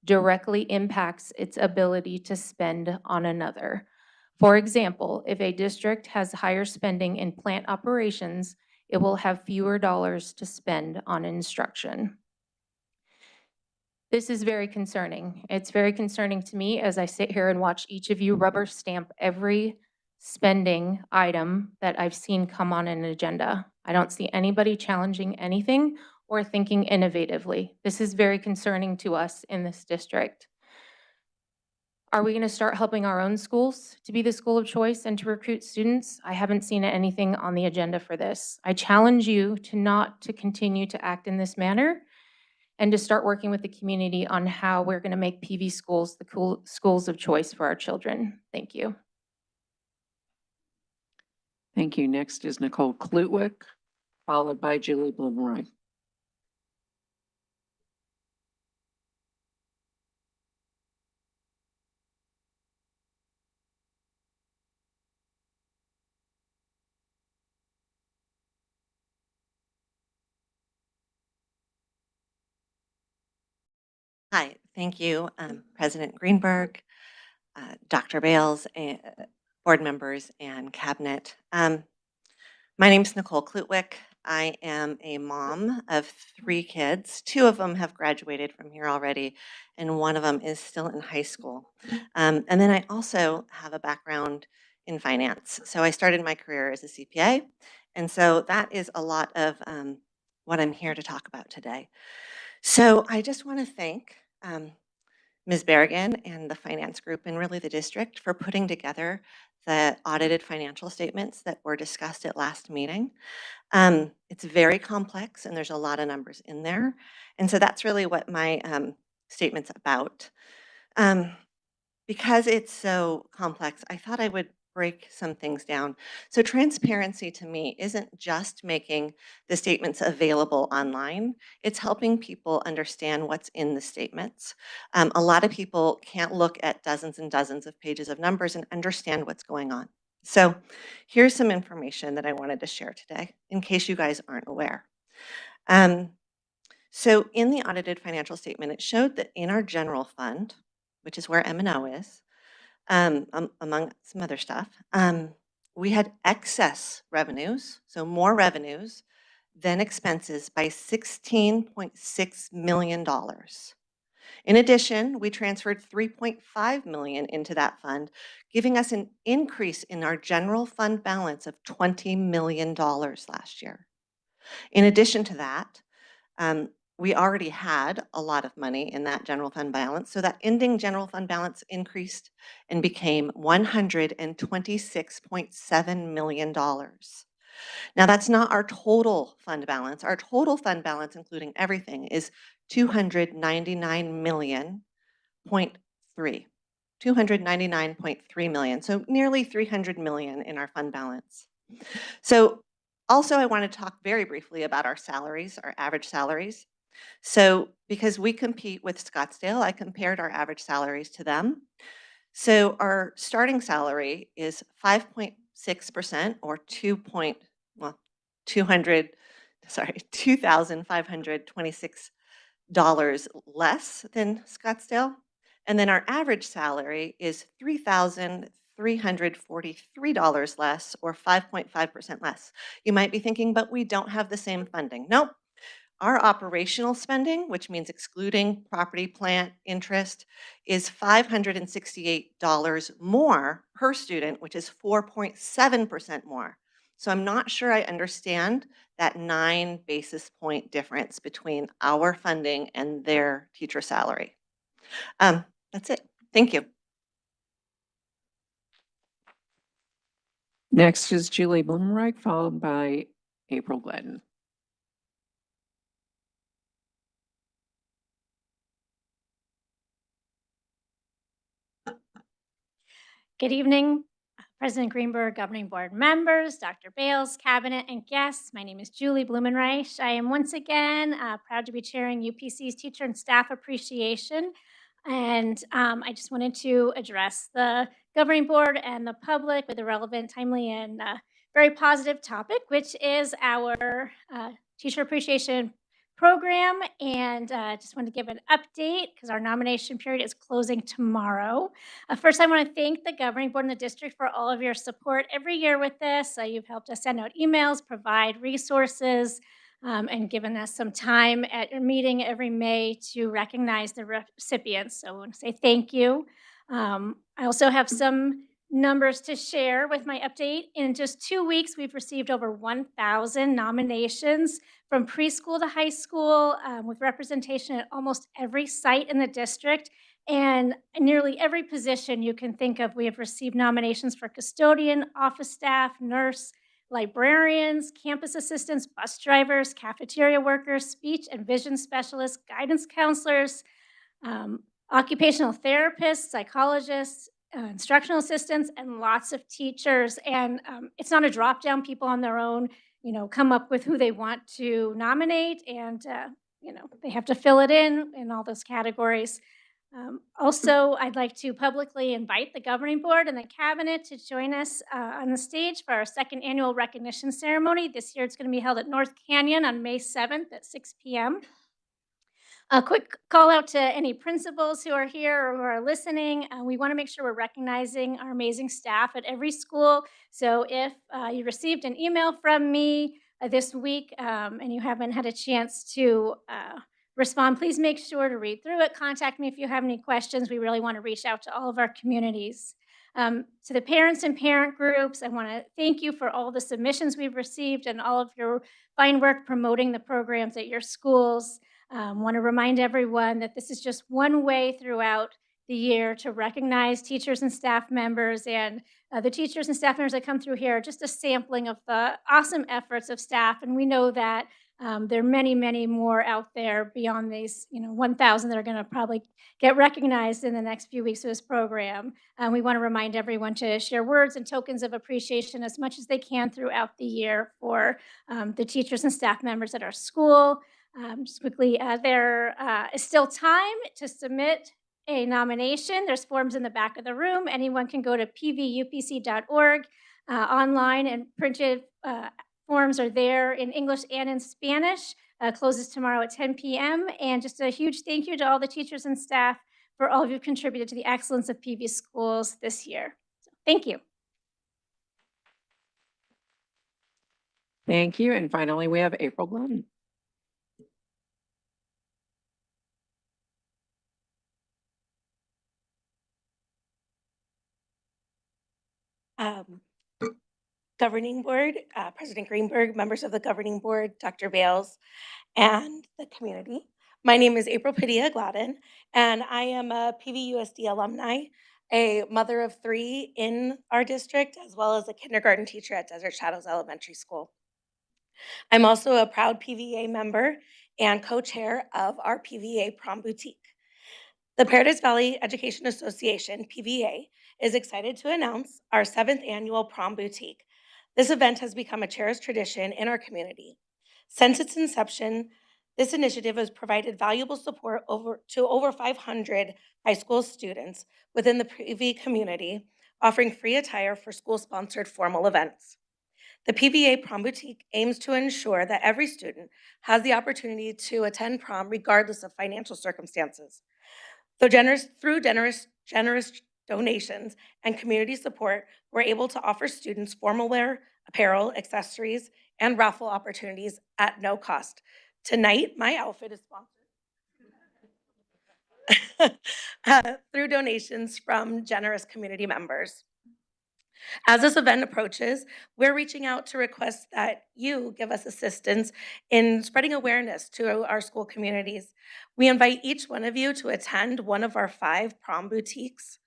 directly impacts its ability to spend on another. For example, if a district has higher spending in plant operations, it will have fewer dollars to spend on instruction. This is very concerning. It's very concerning to me as I sit here and watch each of you rubber stamp every spending item that I've seen come on an agenda. I don't see anybody challenging anything or thinking innovatively. This is very concerning to us in this district. Are we going to start helping our own schools to be the school of choice and to recruit students? I haven't seen anything on the agenda for this. I challenge you to not to continue to act in this manner and to start working with the community on how we're going to make PV schools the schools of choice for our children. Thank you. Thank you. Next is Nicole Klutwick, followed by Julie Blumenroy. Hi, thank you, President Greenberg, Dr. Bales, board members, and cabinet. My name is Nicole Klutwick. I am a mom of 3 kids. 2 of them have graduated from here already, and 1 of them is still in high school. And then I also have a background in finance. So I started my career as a CPA, and so that is a lot of what I'm here to talk about today. So I just want to thank Ms. Berrigan and the finance group and really the district for putting together the audited financial statements that were discussed at last meeting. It's very complex and there's a lot of numbers in there. And so that's really what my statement's about. Because it's so complex, I thought I would break some things down. So transparency to me isn't just making the statements available online, it's helping people understand what's in the statements. A lot of people can't look at dozens and dozens of pages of numbers and understand what's going on. So here's some information that I wanted to share today, in case you guys aren't aware. So in the audited financial statement, it showed that in our general fund, which is where M&O is, among some other stuff, we had excess revenues, so more revenues than expenses by $16.6 million. In addition, we transferred $3.5 million into that fund, giving us an increase in our general fund balance of $20 million last year. In addition to that, we already had a lot of money in that general fund balance, so that ending general fund balance increased and became $126.7 million. Now, that's not our total fund balance. Our total fund balance, including everything, is $299.3 million, so nearly $300 million in our fund balance. So also, I want to talk very briefly about our salaries, our average salaries. So because we compete with Scottsdale, I compared our average salaries to them. So our starting salary is 5.6% or $2,526 less than Scottsdale. And then our average salary is $3,300 $343 less, or 5.5% less. You might be thinking, but we don't have the same funding. Nope. Our operational spending, which means excluding property, plant, interest, is $568 more per student, which is 4.7% more. So I'm not sure I understand that 9 basis point difference between our funding and their teacher salary. That's it. Thank you. Next is Julie Blumenreich, followed by April Gladden. Good evening, President Greenberg, Governing Board members, Dr. Bales, Cabinet, and guests. My name is Julie Blumenreich. I am once again proud to be chairing UPC's Teacher and Staff Appreciation. And I just wanted to address the Governing Board and the public with a relevant, timely, and very positive topic, which is our Teacher Appreciation Program. And just wanted to give an update because our nomination period is closing tomorrow. First, I want to thank the Governing Board and the district for all of your support every year with this. You've helped us send out emails, provide resources, and given us some time at your meeting every May to recognize the recipients. So I want to say thank you. I also have some numbers to share with my update. In just 2 weeks, we've received over 1,000 nominations from preschool to high school, with representation at almost every site in the district. And nearly every position you can think of, we have received nominations for custodian, office staff, nurse, librarians, campus assistants, bus drivers, cafeteria workers, speech and vision specialists, guidance counselors, occupational therapists, psychologists, instructional assistants, and lots of teachers. And it's not a drop down. People on their own, come up with who they want to nominate, and they have to fill it in all those categories. Also, I'd like to publicly invite the Governing Board and the Cabinet to join us on the stage for our second annual recognition ceremony. This year it's going to be held at North Canyon on May 7th at 6 p.m. A quick call out to any principals who are here or who are listening. We want to make sure we're recognizing our amazing staff at every school. So if you received an email from me this week and you haven't had a chance to respond, please make sure to read through it. Contact me if you have any questions. We really want to reach out to all of our communities. To the parents and parent groups, I want to thank you for all the submissions we've received and all of your fine work promoting the programs at your schools. Want to remind everyone that this is just one way throughout the year to recognize teachers and staff members, and the teachers and staff members that come through here are just a sampling of the awesome efforts of staff. And we know that there are many, many more out there beyond these, 1,000 that are going to probably get recognized in the next few weeks of this program. We want to remind everyone to share words and tokens of appreciation as much as they can throughout the year for the teachers and staff members at our school. Just quickly, there is still time to submit a nomination. There's forms in the back of the room. Anyone can go to pvupc.org online, and printed forms are there in English and in Spanish. Closes tomorrow at 10 p.m. And just a huge thank you to all the teachers and staff for all of you contributed to the excellence of PV schools this year. So, thank you. Thank you. And finally, we have April Gladden. Governing Board, President Greenberg, members of the Governing Board, Dr. Bales, and the community. My name is April Padilla Gladden, and I am a PVUSD alumni, a mother of 3 in our district, as well as a kindergarten teacher at Desert Shadows Elementary School. I'm also a proud PVA member and co-chair of our PVA Prom Boutique. The Paradise Valley Education Association, PVA, is excited to announce our 7th annual Prom Boutique. This event has become a cherished tradition in our community. Since its inception, this initiative has provided valuable support to over 500 high school students within the PV community, offering free attire for school-sponsored formal events. The PVA Prom Boutique aims to ensure that every student has the opportunity to attend prom regardless of financial circumstances. Through generous donations, and community support, we're able to offer students formal wear, apparel, accessories, and raffle opportunities at no cost. Tonight, my outfit is sponsored through donations from generous community members. As this event approaches, we're reaching out to request that you give us assistance in spreading awareness to our school communities. We invite each one of you to attend one of our 5 prom boutiques.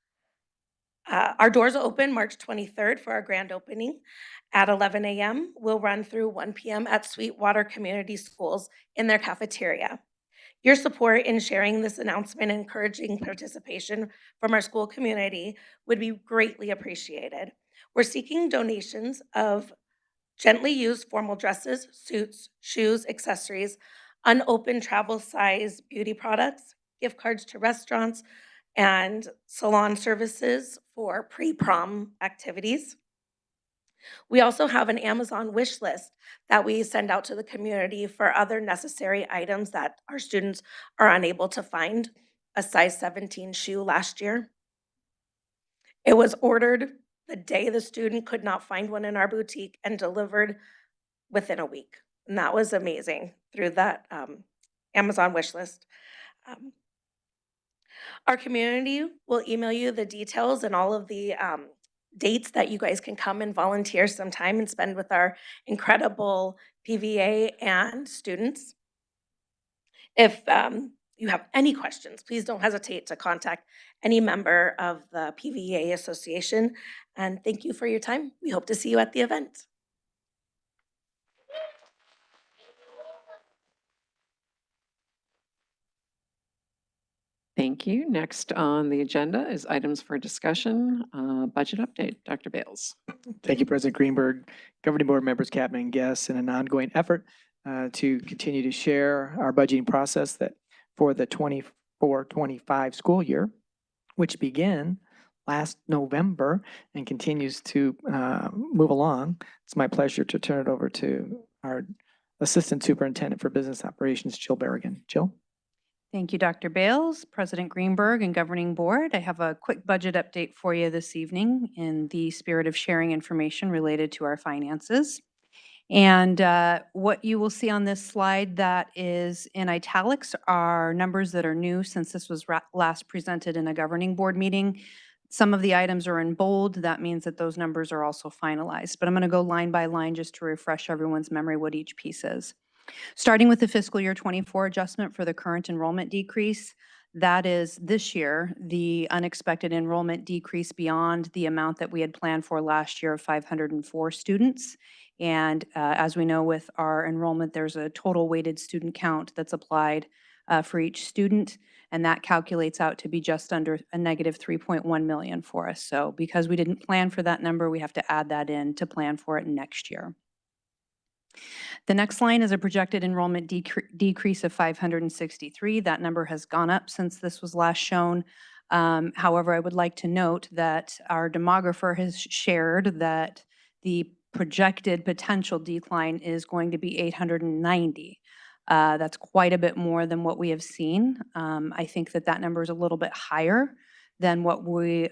Our doors open March 23rd for our grand opening at 11 a.m. We'll run through 1 p.m. at Sweetwater Community Schools in their cafeteria. Your support in sharing this announcement and encouraging participation from our school community would be greatly appreciated. We're seeking donations of gently used formal dresses, suits, shoes, accessories, unopened travel size beauty products, gift cards to restaurants, and salon services for pre-prom activities. We also have an Amazon wish list that we send out to the community for other necessary items that our students are unable to find. A size 17 shoe last year. It was ordered the day the student could not find one in our boutique and delivered within a week. And that was amazing through that Amazon wish list. Our community will email you the details and all of the dates that you guys can come and volunteer some time and spend with our incredible PVA and students. If you have any questions, please don't hesitate to contact any member of the PVA Association. And thank you for your time. We hope to see you at the event. Thank you. Next on the agenda is items for discussion, budget update. Dr. Bales. Thank you, President Greenberg, governing board members, cabinet, and guests, in an ongoing effort to continue to share our budgeting process that for the 24-25 school year, which began last November and continues to move along. It's my pleasure to turn it over to our Assistant Superintendent for Business Operations, Jill Berrigan. Jill? Thank you, Dr. Bales, President Greenberg, and Governing Board. I have a quick budget update for you this evening in the spirit of sharing information related to our finances. And what you will see on this slide that is in italics are numbers that are new since this was last presented in a Governing Board meeting. Some of the items are in bold. That means that those numbers are also finalized. But I'm going to go line by line just to refresh everyone's memory what each piece is. Starting with the fiscal year 24 adjustment for the current enrollment decrease, that is this year, the unexpected enrollment decrease beyond the amount that we had planned for last year of 504 students. And as we know with our enrollment, there's a total weighted student count that's applied for each student, and that calculates out to be just under a negative 3.1 million for us. So because we didn't plan for that number, we have to add that in to plan for it next year. The next line is a projected enrollment decrease of 563. That number has gone up since this was last shown. However, I would like to note that our demographer has shared that the projected potential decline is going to be 890. That's quite a bit more than what we have seen. I think that that number is a little bit higher than what we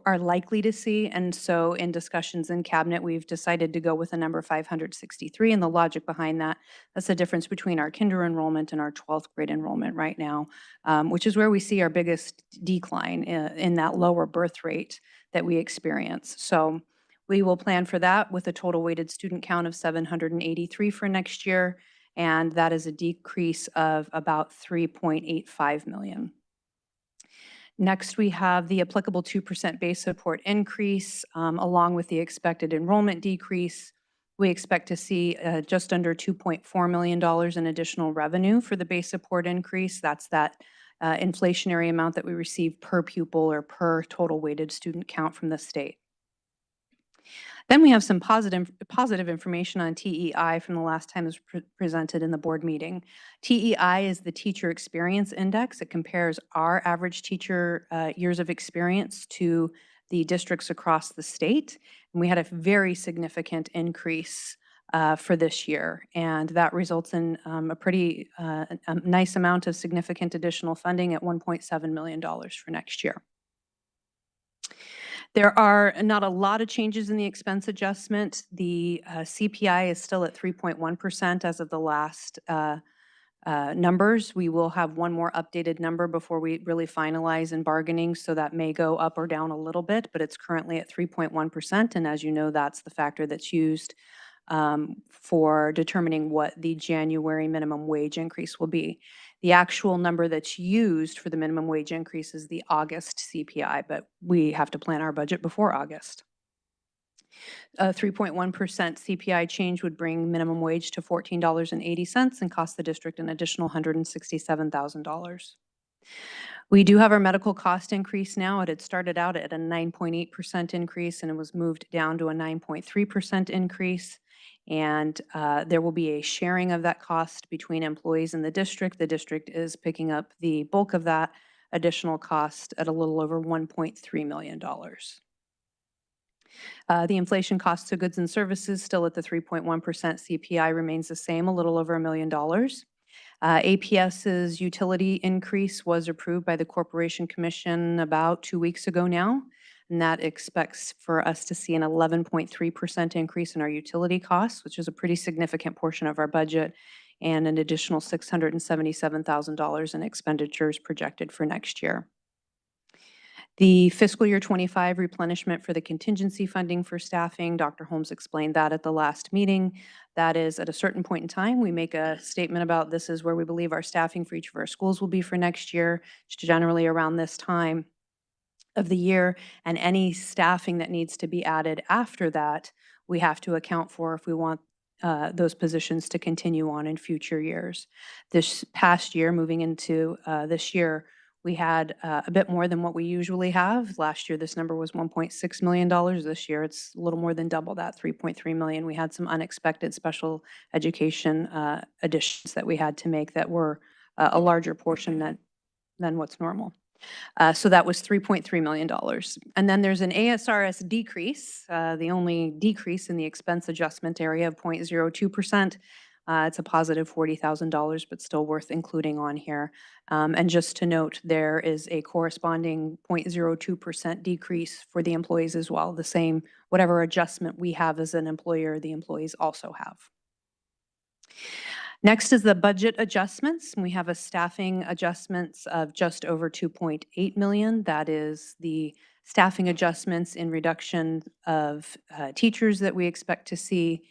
are likely to see. And so in discussions in cabinet, we've decided to go with the number 563. And the logic behind that, that's the difference between our kinder enrollment and our 12th grade enrollment right now, which is where we see our biggest decline in that lower birth rate that we experience. So we will plan for that with a total weighted student count of 783 for next year. And that is a decrease of about 3.85 million. Next, we have the applicable 2% base support increase along with the expected enrollment decrease. We expect to see just under $2.4 million in additional revenue for the base support increase. That's that inflationary amount that we receive per pupil or per total weighted student count from the state. Then we have some positive information on TEI from the last time it was presented in the board meeting. TEI is the Teacher Experience Index. It compares our average teacher years of experience to the districts across the state. And we had a very significant increase for this year. And that results in a pretty nice amount of significant additional funding at $1.7 million for next year. There are not a lot of changes in the expense adjustment. The CPI is still at 3.1% as of the last numbers. We will have one more updated number before we really finalize in bargaining, so that may go up or down a little bit, but it's currently at 3.1%. And as you know, that's the factor that's used for determining what the January minimum wage increase will be. The actual number that's used for the minimum wage increase is the August CPI, but we have to plan our budget before August. A 3.1% CPI change would bring minimum wage to $14.80 and cost the district an additional $167,000. We do have our medical cost increase now. It had started out at a 9.8% increase and it was moved down to a 9.3% increase. And there will be a sharing of that cost between employees in the district. The district is picking up the bulk of that additional cost at a little over $1.3 million. The inflation costs of goods and services still at the 3.1%. CPI remains the same, a little over $1 million. APS's utility increase was approved by the Corporation Commission about 2 weeks ago now, and that expects for us to see an 11.3% increase in our utility costs, which is a pretty significant portion of our budget, and an additional $677,000 in expenditures projected for next year. The fiscal year 25 replenishment for the contingency funding for staffing, Dr. Holmes explained that at the last meeting. That is, at a certain point in time, we make a statement about this is where we believe our staffing for each of our schools will be for next year, generally around this time of the year, and any staffing that needs to be added after that, we have to account for if we want those positions to continue on in future years. This past year, moving into this year, we had a bit more than what we usually have. Last year, this number was $1.6 million. This year, it's a little more than double that, $3.3 million. We had some unexpected special education additions that we had to make that were a larger portion than what's normal. So that was $3.3 million. And then there's an ASRS decrease, the only decrease in the expense adjustment area of 0.02%. It's a positive $40,000, but still worth including on here. And just to note, there is a corresponding 0.02% decrease for the employees as well. The same, whatever adjustment we have as an employer, the employees also have. Next is the budget adjustments. We have a staffing adjustments of just over 2.8 million. That is the staffing adjustments in reduction of teachers that we expect to see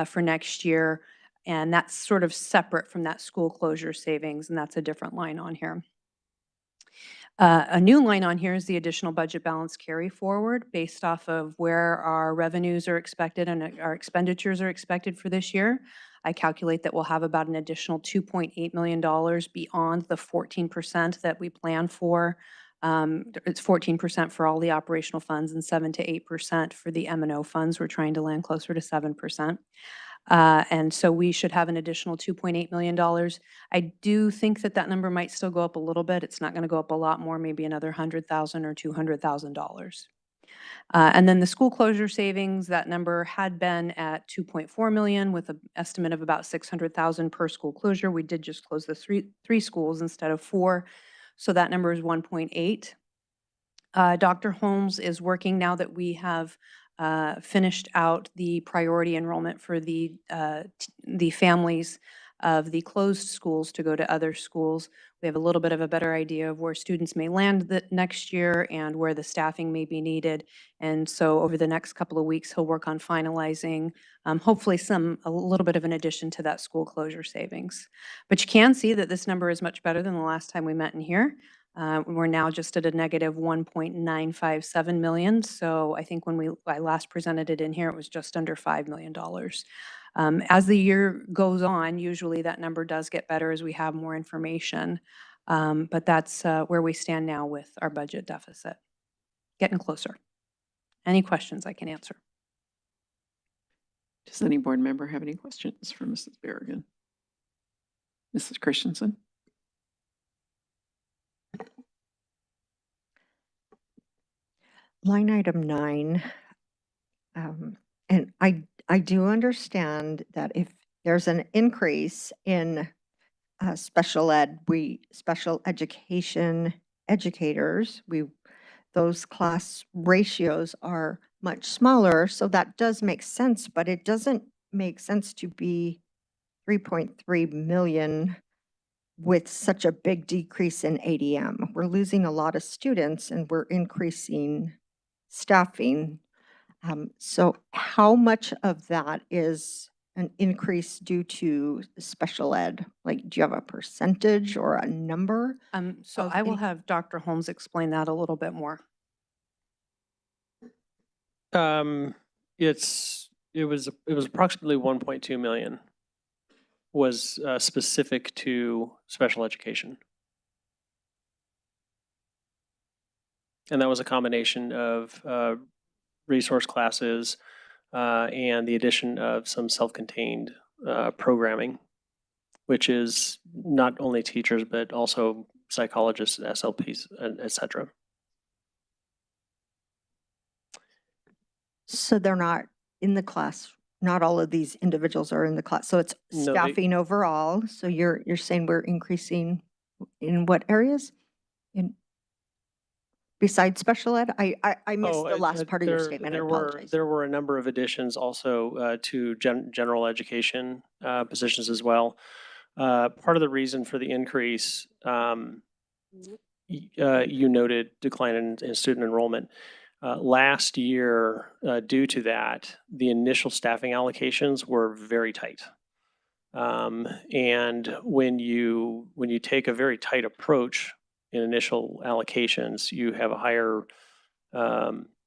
for next year. And that's sort of separate from that school closure savings, and that's a different line on here. A new line on here is the additional budget balance carry forward based off of where our revenues are expected and our expenditures are expected for this year. I calculate that we'll have about an additional $2.8 million beyond the 14% that we plan for. It's 14% for all the operational funds and 7 to 8% for the M&O funds. We're trying to land closer to 7%. And so we should have an additional $2.8 million. I do think that that number might still go up a little bit. It's not going to go up a lot more, maybe another $100,000 or $200,000. And then the school closure savings, that number had been at 2.4 million with an estimate of about 600,000 per school closure. We did just close the three schools instead of 4. So that number is 1.8. Dr. Holmes is working now that we have finished out the priority enrollment for the families of the closed schools to go to other schools. We have a little bit of a better idea of where students may land next year and where the staffing may be needed. And so over the next couple of weeks, he'll work on finalizing, hopefully a little bit of an addition to that school closure savings. But you can see that this number is much better than the last time we met in here. We're now just at a negative 1.957 million. So I think when I last presented it in here, it was just under $5 million. As the year goes on, usually that number does get better as we have more information. But that's where we stand now with our budget deficit. Getting closer. Any questions I can answer? Does any board member have any questions for Mrs. Berrigan? Mrs. Christensen? Line item 9, and I do understand that if there's an increase in special education educators, those class ratios are much smaller, so that does make sense, but it doesn't make sense to be 3.3 million with such a big decrease in ADM. We're losing a lot of students and we're increasing staffing. So how much of that is an increase due to special ed? Like, do you have a percentage or a number? So I will have Dr. Holmes explain that a little bit more. It was approximately 1.2 million was specific to special education. And that was a combination of resource classes and the addition of some self-contained programming, which is not only teachers, but also psychologists, SLPs, et cetera. So they're not in the class. Not all of these individuals are in the class. So it's No, staffing overall. So you're saying we're increasing in what areas? In besides special ed? I missed the last part of your statement. I apologize. There were a number of additions also to general education positions as well. Part of the reason for the increase, you noted decline in student enrollment. Last year, due to that, the initial staffing allocations were very tight. And when you take a very tight approach in initial allocations, you have a higher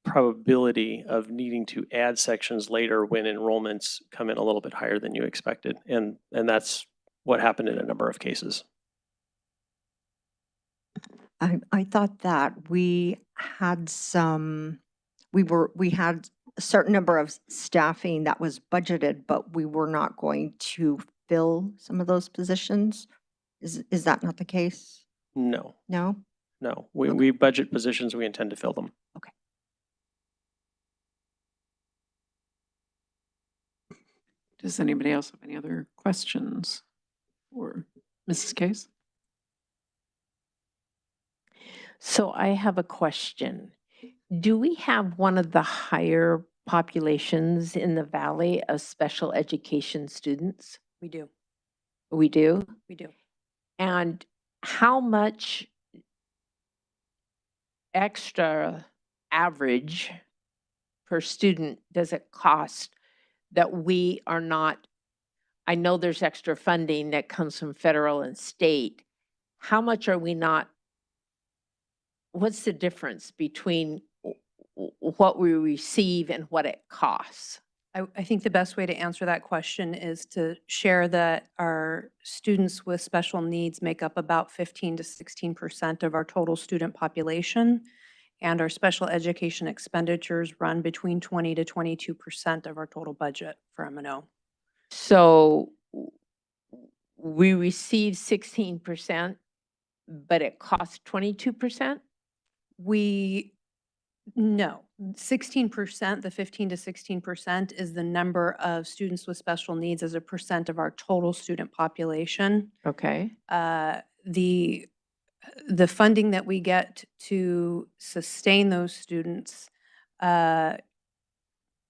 probability of needing to add sections later when enrollments come in a little bit higher than you expected. And that's what happened in a number of cases. I thought that we had we had a certain number of staffing that was budgeted, but we were not going to fill some of those positions. Is that not the case? No. No? No. We budget positions, we intend to fill them. Okay. Does anybody else have any other questions for Mrs. Case? So I have a question. Do we have one of the higher populations in the valley of special education students? We do. We do? We do. And how much extra average per student does it cost that we are not, I know there's extra funding that comes from federal and state. How much are we not, what's the difference between what we receive and what it costs? I think the best way to answer that question is to share that our students with special needs make up about 15 to 16% of our total student population, and our special education expenditures run between 20 to 22% of our total budget for M&O. So we receive 16%, but it costs 22%? No, 16%, the 15 to 16% is the number of students with special needs as a percent of our total student population. Okay. The funding that we get to sustain those students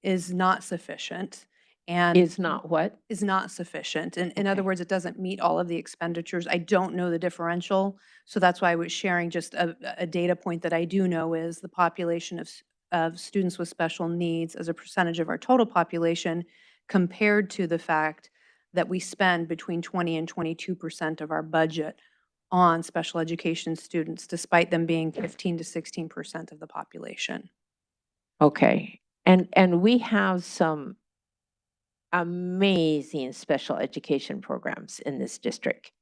is not sufficient. And Is not what? is not sufficient. In other words, it doesn't meet all of the expenditures. I don't know the differential, so that's why I was sharing just a data point that I do know is the population of students with special needs as a percentage of our total population compared to the fact that we spend between 20 and 22% of our budget on special education students, despite them being 15 to 16% of the population. Okay. And we have some amazing special education programs in this district,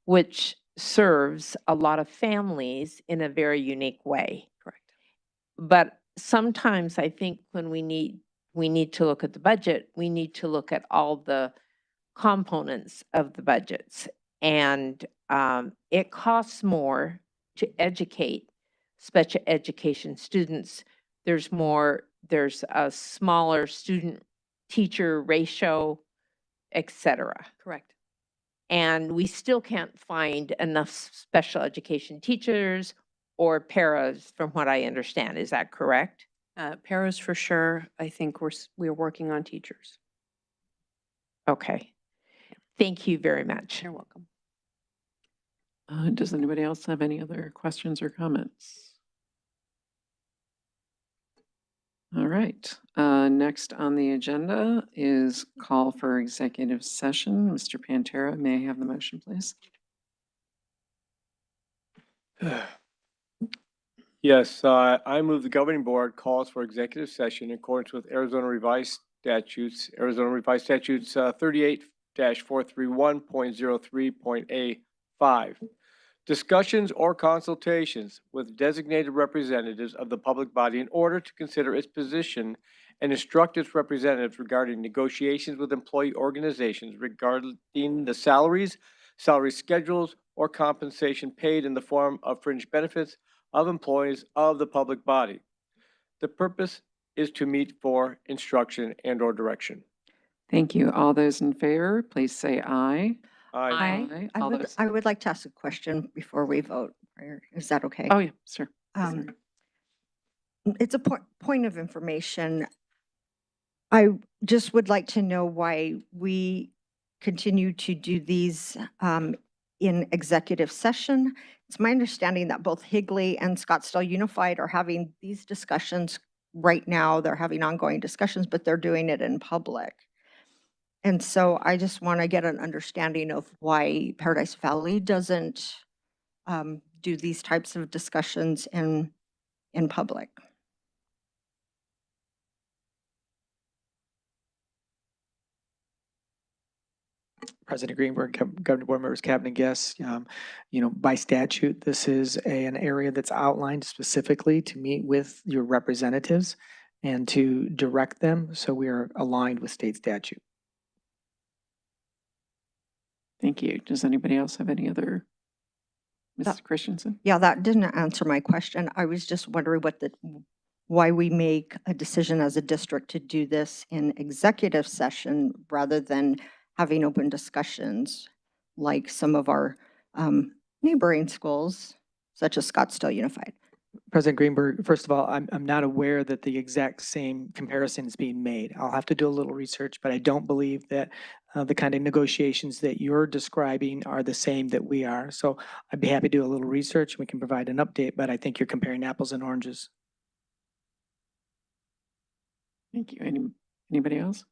which serves a lot of families in a very unique way. Correct. But sometimes I think when we need to look at the budget, we need to look at all the components of the budgets. And it costs more to educate special education students. There's a smaller student teacher ratio, et cetera. Correct. And we still can't find enough special education teachers or paras, from what I understand. Is that correct? Paras for sure. I think we're working on teachers. Okay. Thank you very much. You're welcome. Does anybody else have any other questions or comments? All right. Next on the agenda is call for executive session. Mr. Pantera, may I have the motion, please? Yes, I move the governing board calls for executive session in accordance with Arizona Revised Statutes, 38-431.03.A5. Discussions or consultations with designated representatives of the public body in order to consider its position and instruct its representatives regarding negotiations with employee organizations regarding the salaries, salary schedules, or compensation paid in the form of fringe benefits of employees of the public body. The purpose is to meet for instruction and/or direction. Thank you. All those in favor, please say aye. I All would, those. I would like to ask a question before we vote. Is that okay? Oh, yeah, sure. It's a point of information. I just would like to know why we continue to do these in executive session. It's my understanding that both Higley and Scottsdale Unified are having these discussions right now. They're having ongoing discussions, but they're doing it in public. And so I just want to get an understanding of why Paradise Valley doesn't do these types of discussions in public. President Greenberg, Governing Board members, Cabinet guests, by statute, this is an area that's outlined specifically to meet with your representatives and to direct them. So we are aligned with state statute. Thank you. Does anybody else have any other? Mrs. Christensen? Yeah, that didn't answer my question. I was just wondering why we make a decision as a district to do this in executive session rather than having open discussions like some of our neighboring schools, such as Scottsdale Unified. President Greenberg, first of all, I'm not aware that the exact same comparison is being made. I'll have to do a little research, but I don't believe that the kind of negotiations that you're describing are the same that we are. So I'd be happy to do a little research and we can provide an update, but I think you're comparing apples and oranges. Thank you. Anybody else?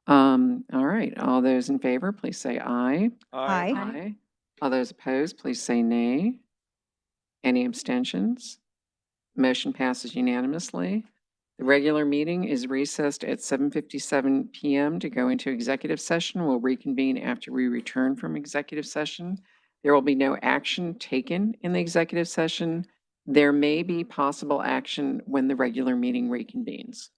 All right. All those in favor, please say aye. Aye. Aye. All those opposed, please say nay. Any abstentions? Motion passes unanimously. The regular meeting is recessed at 7:57 PM to go into executive session. We'll reconvene after we return from executive session. There will be no action taken in the executive session. There may be possible action when the regular meeting reconvenes.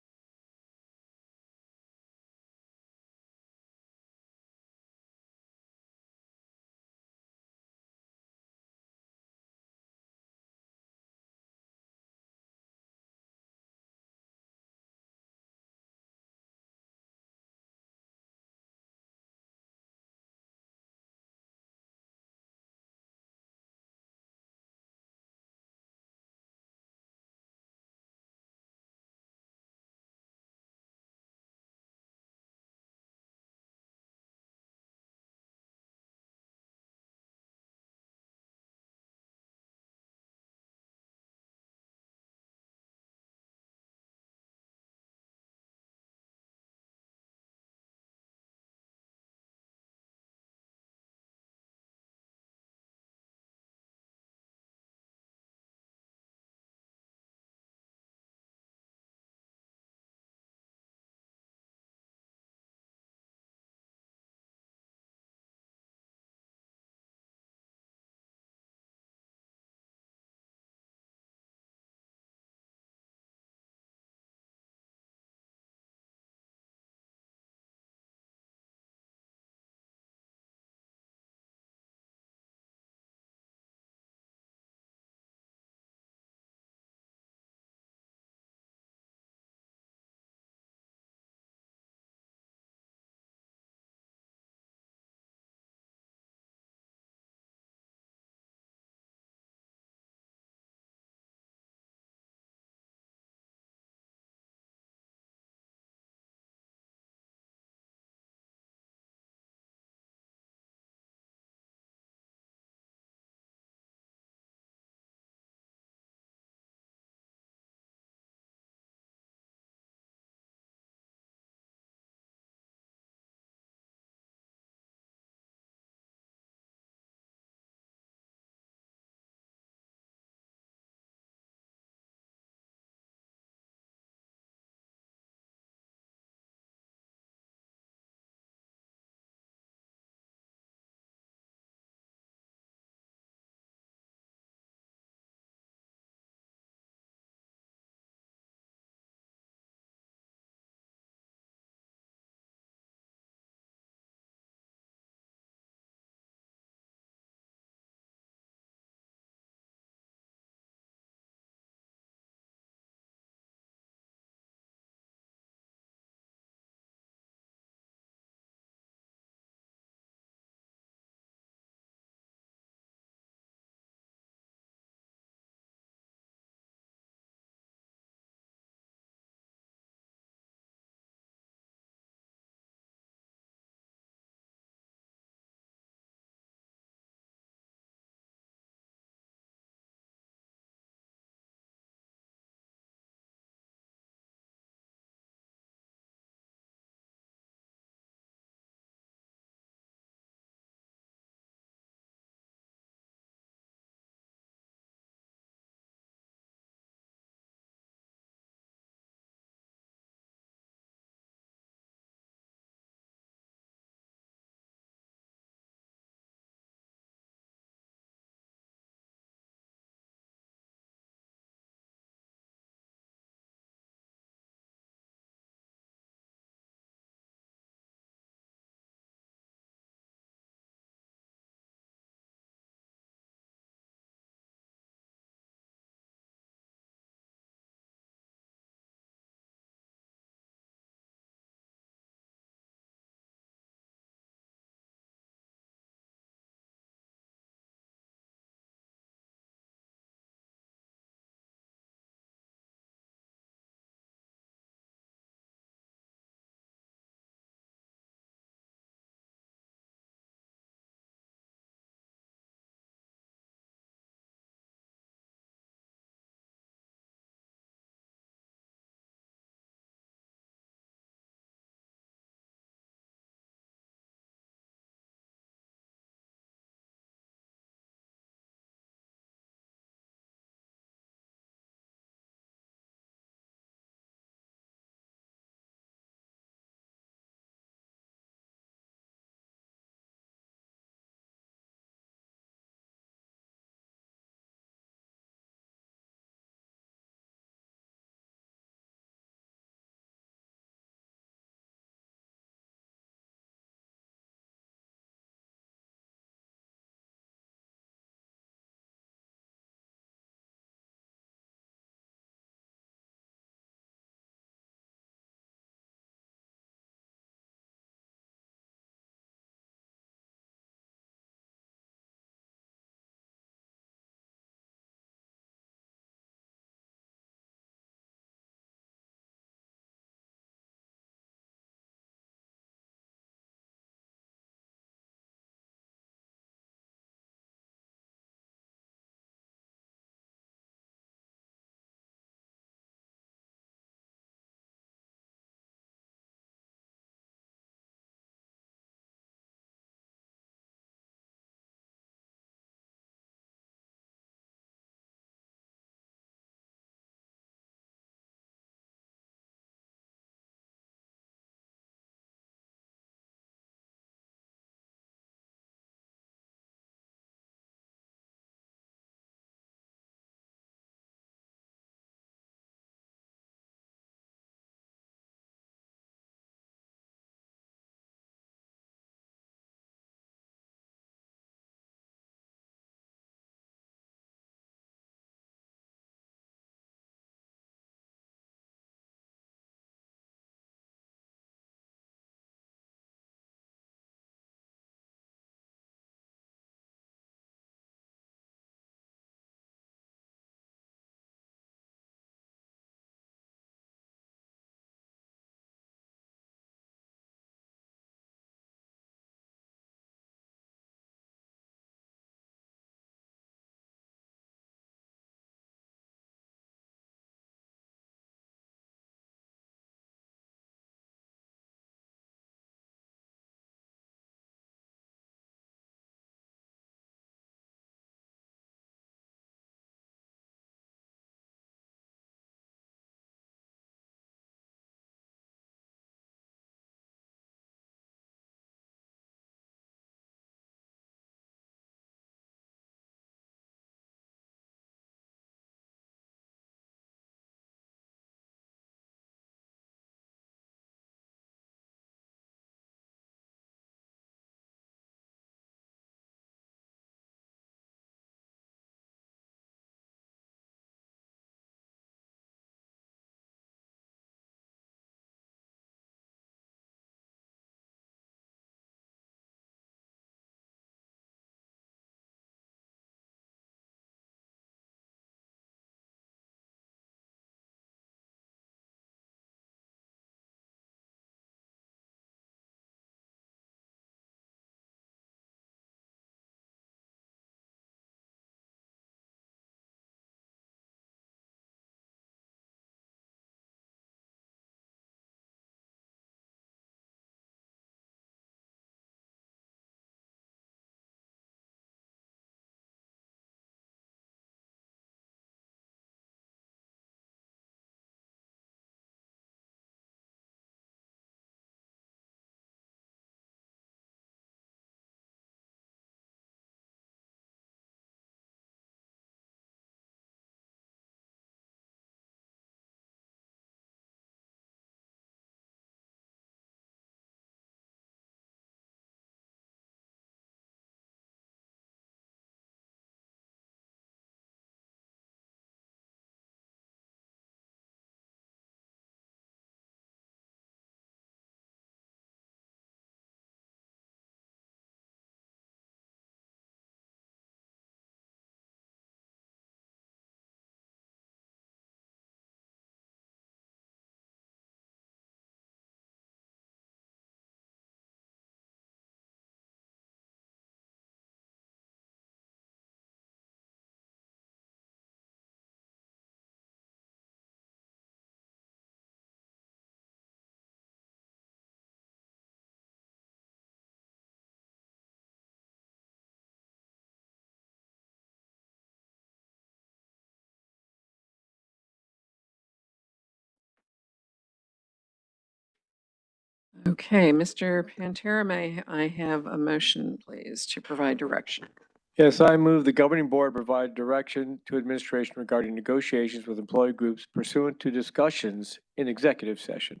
Okay, Mr. Pantera, may I have a motion, please, to provide direction? Yes, I move the governing board provide direction to administration regarding negotiations with employee groups pursuant to discussions in executive session.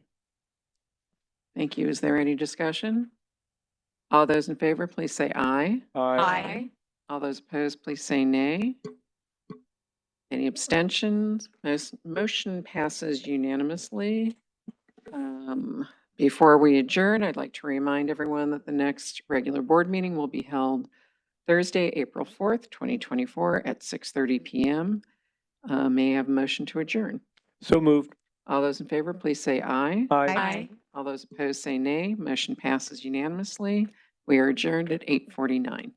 Thank you. Is there any discussion? All those in favor, please say aye. Aye. All those opposed, please say nay. Any abstentions? Motion passes unanimously. Before we adjourn, I'd like to remind everyone that the next regular board meeting will be held Thursday, April 4th, 2024 at 6:30 PM. May I have a motion to adjourn? So moved. All those in favor, please say aye. Aye. All those opposed say nay. Motion passes unanimously. We are adjourned at 8:49.